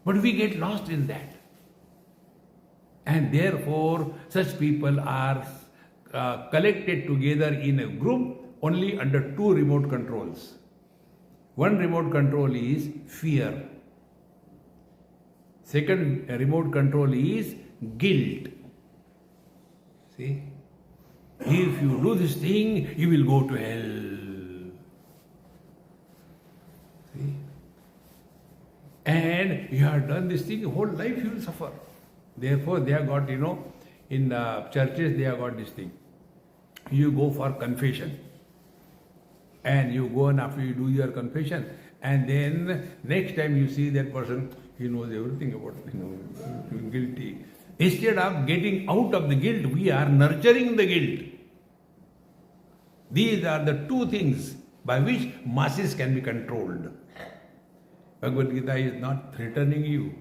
But we get lost in that. And therefore, such people are collected together in a group only under two remote controls. One remote control is fear. Second remote control is guilt. See? If you do this thing, you will go to hell. See? And you have done this thing, whole life you will suffer. Therefore, they have got, in the churches, they have got this thing. You go for confession. And you go and after you do your confession, and then next time you see that person, he knows everything about, guilty. Instead of getting out of the guilt, we are nurturing the guilt. These are the two things by which masses can be controlled. Bhagavad Gita is not threatening you,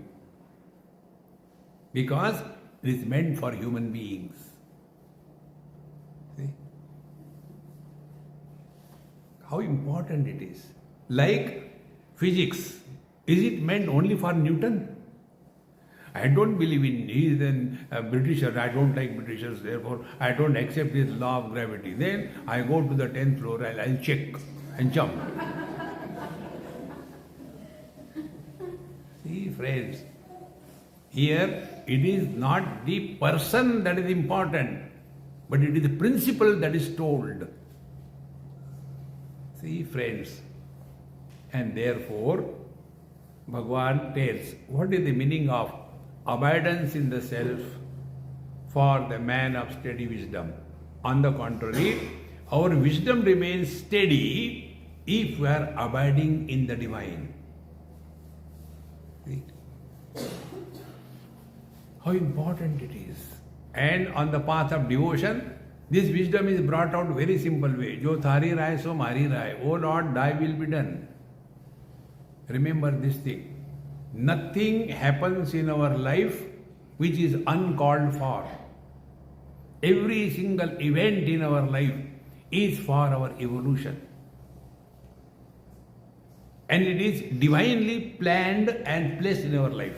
because it is meant for human beings. See? How important it is. Like physics, is it meant only for Newton? I don't believe in, he is a Britisher, I don't like Britishers, therefore I don't accept his law of gravity. Then I go to the 10th floor and I'll check and jump. See, friends, here it is not the person that is important, but it is the principle that is told. See, friends, and therefore Bhagavan tells what is the meaning of abidance in the self for the man of steady wisdom. On the contrary, our wisdom remains steady if we are abiding in the divine. See? How important it is. And on the path of devotion, this wisdom is brought out very simple way. Jo thari rai so mari rai. O Lord, thy will be done. Remember this thing. Nothing happens in our life which is uncalled for. Every single event in our life is for our evolution. And it is divinely planned and placed in our life.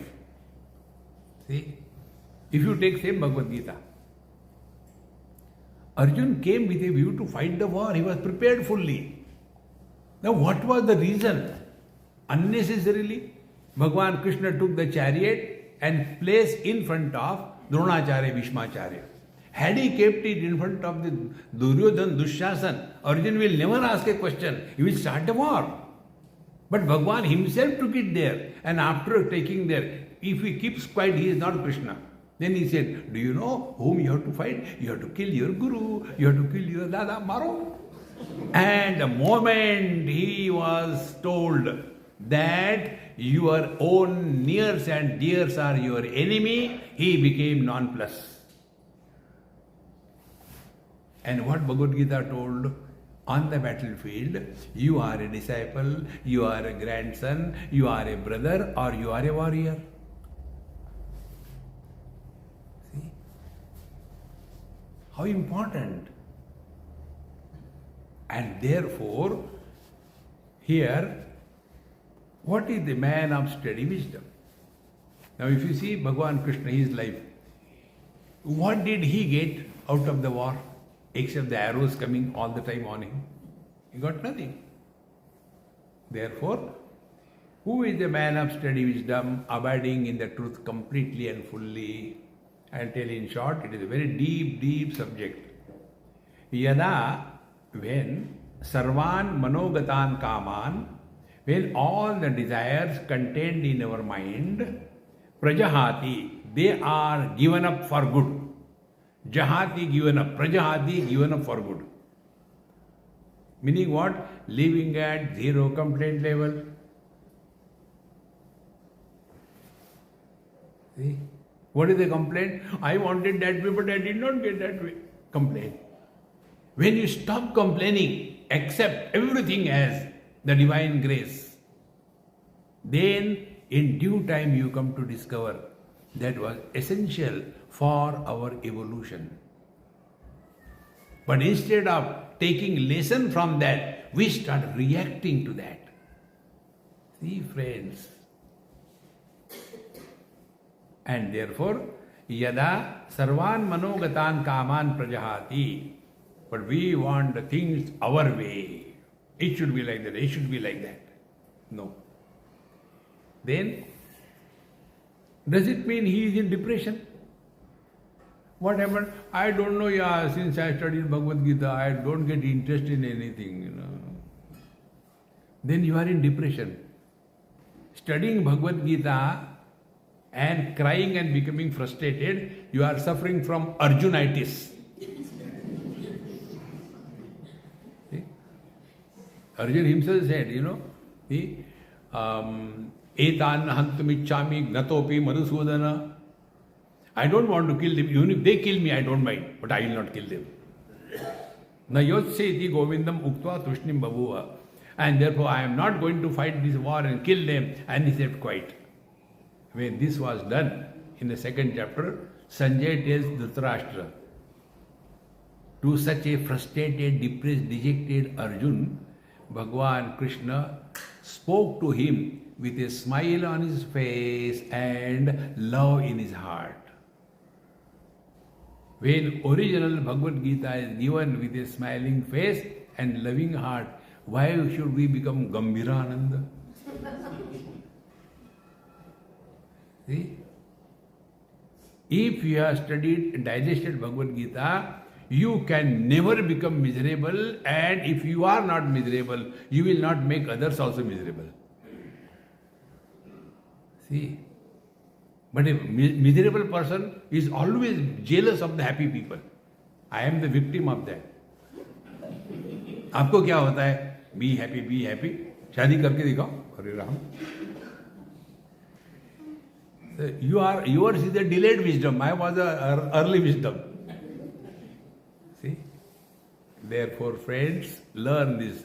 See? If you take same Bhagavad Gita, Arjun came with a view to fight the war. He was prepared fully. Now what was the reason? Unnecessarily, Bhagavan Krishna took the chariot and placed in front of Dronacharya, Bhishmacharya. Had he kept it in front of the Duryodhan, Dushasan, Arjun will never ask a question. He will start a war. But Bhagavan himself took it there. And after taking there, if he keeps quiet, he is not Krishna. Then he said, do you know whom you have to fight? You have to kill your guru, you have to kill your dada, Maro. And the moment he was told that your own nears and dears are your enemy, he became nonplussed. And what Bhagavad Gita told on the battlefield, you are a disciple, you are a grandson, you are a brother, or you are a warrior. See? How important. And therefore, here, what is the man of steady wisdom? Now if you see Bhagavan Krishna, his life, what did he get out of the war? Except the arrows coming all the time on him. He got nothing. Therefore, who is the man of steady wisdom, abiding in the truth completely and fully? I'll tell in short, it is a very deep, deep subject. Yada, when sarvan manogatan kaman, when all the desires contained in our mind, prajahati, they are given up for good. Jahati given up, prajahati given up for good. Meaning what? Living at zero complaint level. See? What is the complaint? I wanted that way, but I did not get that way. complain. When you stop complaining, accept everything as the divine grace, then in due time you come to discover that was essential for our evolution. But instead of taking lesson from that, we start reacting to that. See, friends. And therefore, yada sarvan manogatan kaman prajahati. But we want the things our way. It should be like that, it should be like that. No. Then, does it mean he is in depression? What happened? I don't know, yeah, since I studied Bhagavad Gita, I don't get interest in anything, Then you are in depression. Studying Bhagavad Gita and crying and becoming frustrated, you are suffering from Arjunitis. Arjun himself said, Etan hantumichami gnatopi madhusudana. I don't want to kill them. Even if they kill me, I don't mind. But I will not kill them. Na yotseti govindam uktva tushnim babuva. And therefore I am not going to fight this war and kill them. And he said, quite. When this was done, in the second chapter, Sanjay tells Dhritarashtra, to such a frustrated, depressed, dejected Arjun, Bhagwan Krishna spoke to him with a smile on his face and love in his heart. When original Bhagavad Gita is given with a smiling face and loving heart, why should we become Gambhirananda? See? If you have studied and digested Bhagavad Gita, you can never become miserable, and if you are not miserable, you will not make others also miserable. See? But a miserable person is always jealous of the happy people. I am the victim of that. आपको क्या होता है? Be happy, be happy. शादी करके दिखाओ. अरे Ram. Yours is a delayed wisdom. I was a early wisdom. See? Therefore, friends, learn this.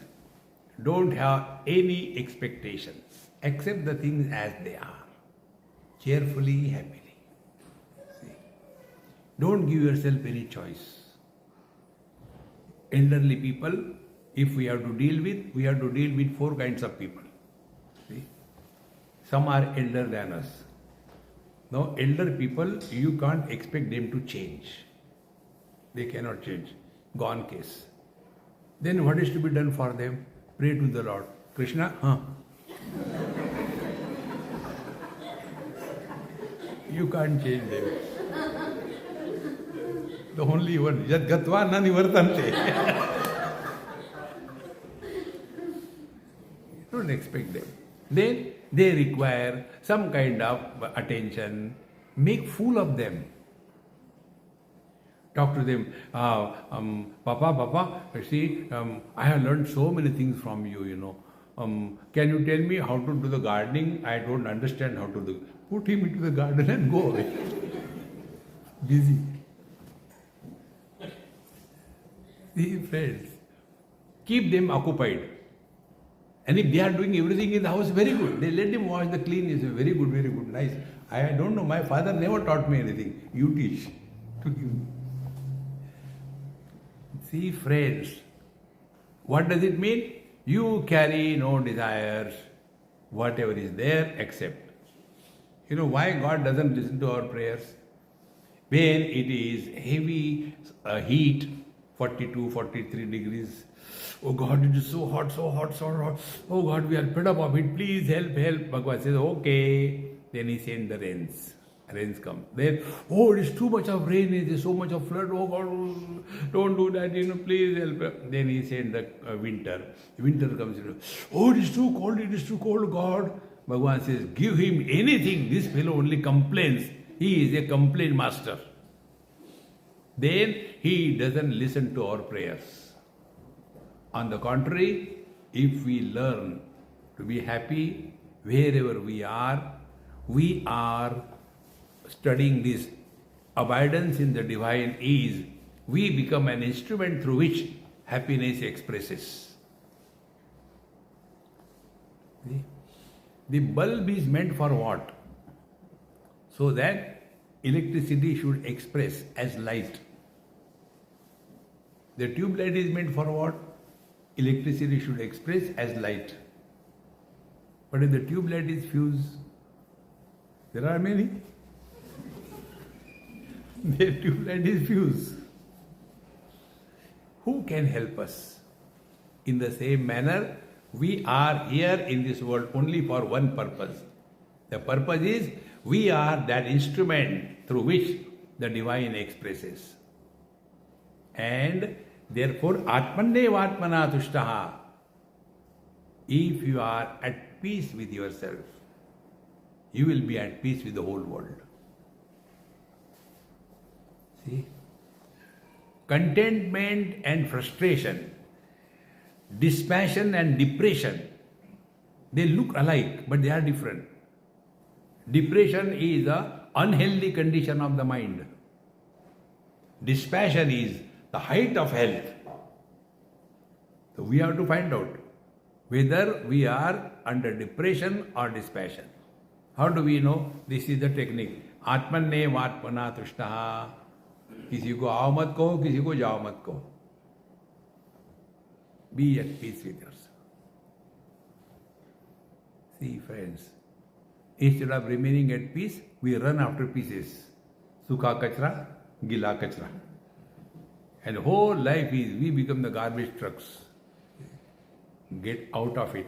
Don't have any expectations. Accept the things as they are. Cheerfully, happily. See? Don't give yourself any choice. Elderly people, if we have to deal with four kinds of people. See? Some are elder than us. Now, elder people, you can't expect them to change. They cannot change. Gone case. Then what is to be done for them? Pray to the Lord. Krishna, You can't change them. The only one, Yad Gatva na nivartante. Don't expect them. Then they require some kind of attention. Make fool of them. Talk to them. Papa, see, I have learned so many things from you, Can you tell me how to do the gardening? I don't understand how to do. Put him into the garden and go away. Busy. See, friends, keep them occupied. And if they are doing everything in the house, very good. They let them wash the clean. Is very good, nice. I don't know. My father never taught me anything. You teach. To give. See, friends, what does it mean? You carry no desires. Whatever is there, accept. You know why God doesn't listen to our prayers? When it is heavy heat, 42, 43 degrees. Oh God, it is so hot. Oh God, we are fed up of it. Please help. Bhagwan says, okay. Then he sends the rains. Rains come. Then, oh, it is too much of rain. It is so much of flood. Oh God, don't do that. Please help. Then he sends the winter. Winter comes. Oh, it is too cold. God. Bhagwan says, give him anything. This fellow only complains. He is a complaint master. Then he doesn't listen to our prayers. On the contrary, if we learn to be happy wherever we are studying this abidance in the divine is we become an instrument through which happiness expresses. See? The bulb is meant for what? So that electricity should express as light. The tube light is meant for what? Electricity should express as light. But if the tube light is fused, there are many. The tube light is fused. Who can help us? In the same manner, we are here in this world only for one purpose. The purpose is we are that instrument through which the divine expresses. And therefore, Atmannevatmana tushtaha. If you are at peace with yourself, you will be at peace with the whole world. See? Contentment and frustration, dispassion and depression, they look alike, but they are different. Depression is an unhealthy condition of the mind. Dispassion is the height of health. So we have to find out whether we are under depression or dispassion. How do we know? This is the technique. Atmannevatmana tushtaha. किसी को आओ मत कहो, किसी को जाओ मत कहो. Be at peace with yourself. See, friends, instead of remaining at peace, we run after pieces. Sukha kachra, gila kachra. And whole life is we become the garbage trucks. Get out of it.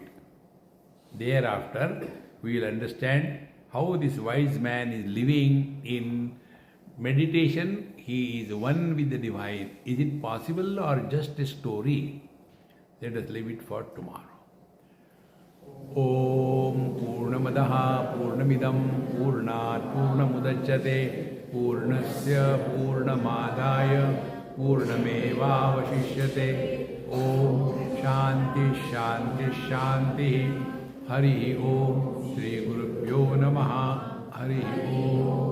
Thereafter, we will understand how this wise man is living in meditation. He is one with the divine. Is it possible or just a story? Let us leave it for tomorrow. Om Purnamadaha Purnamidam Purnat Purnamudachyate Purnasya Purnamadaya Purnamevavashishyate. Om Shanti Shanti Shanti. Hari Om. Shri Gurubhyo Namaha. Hari Om.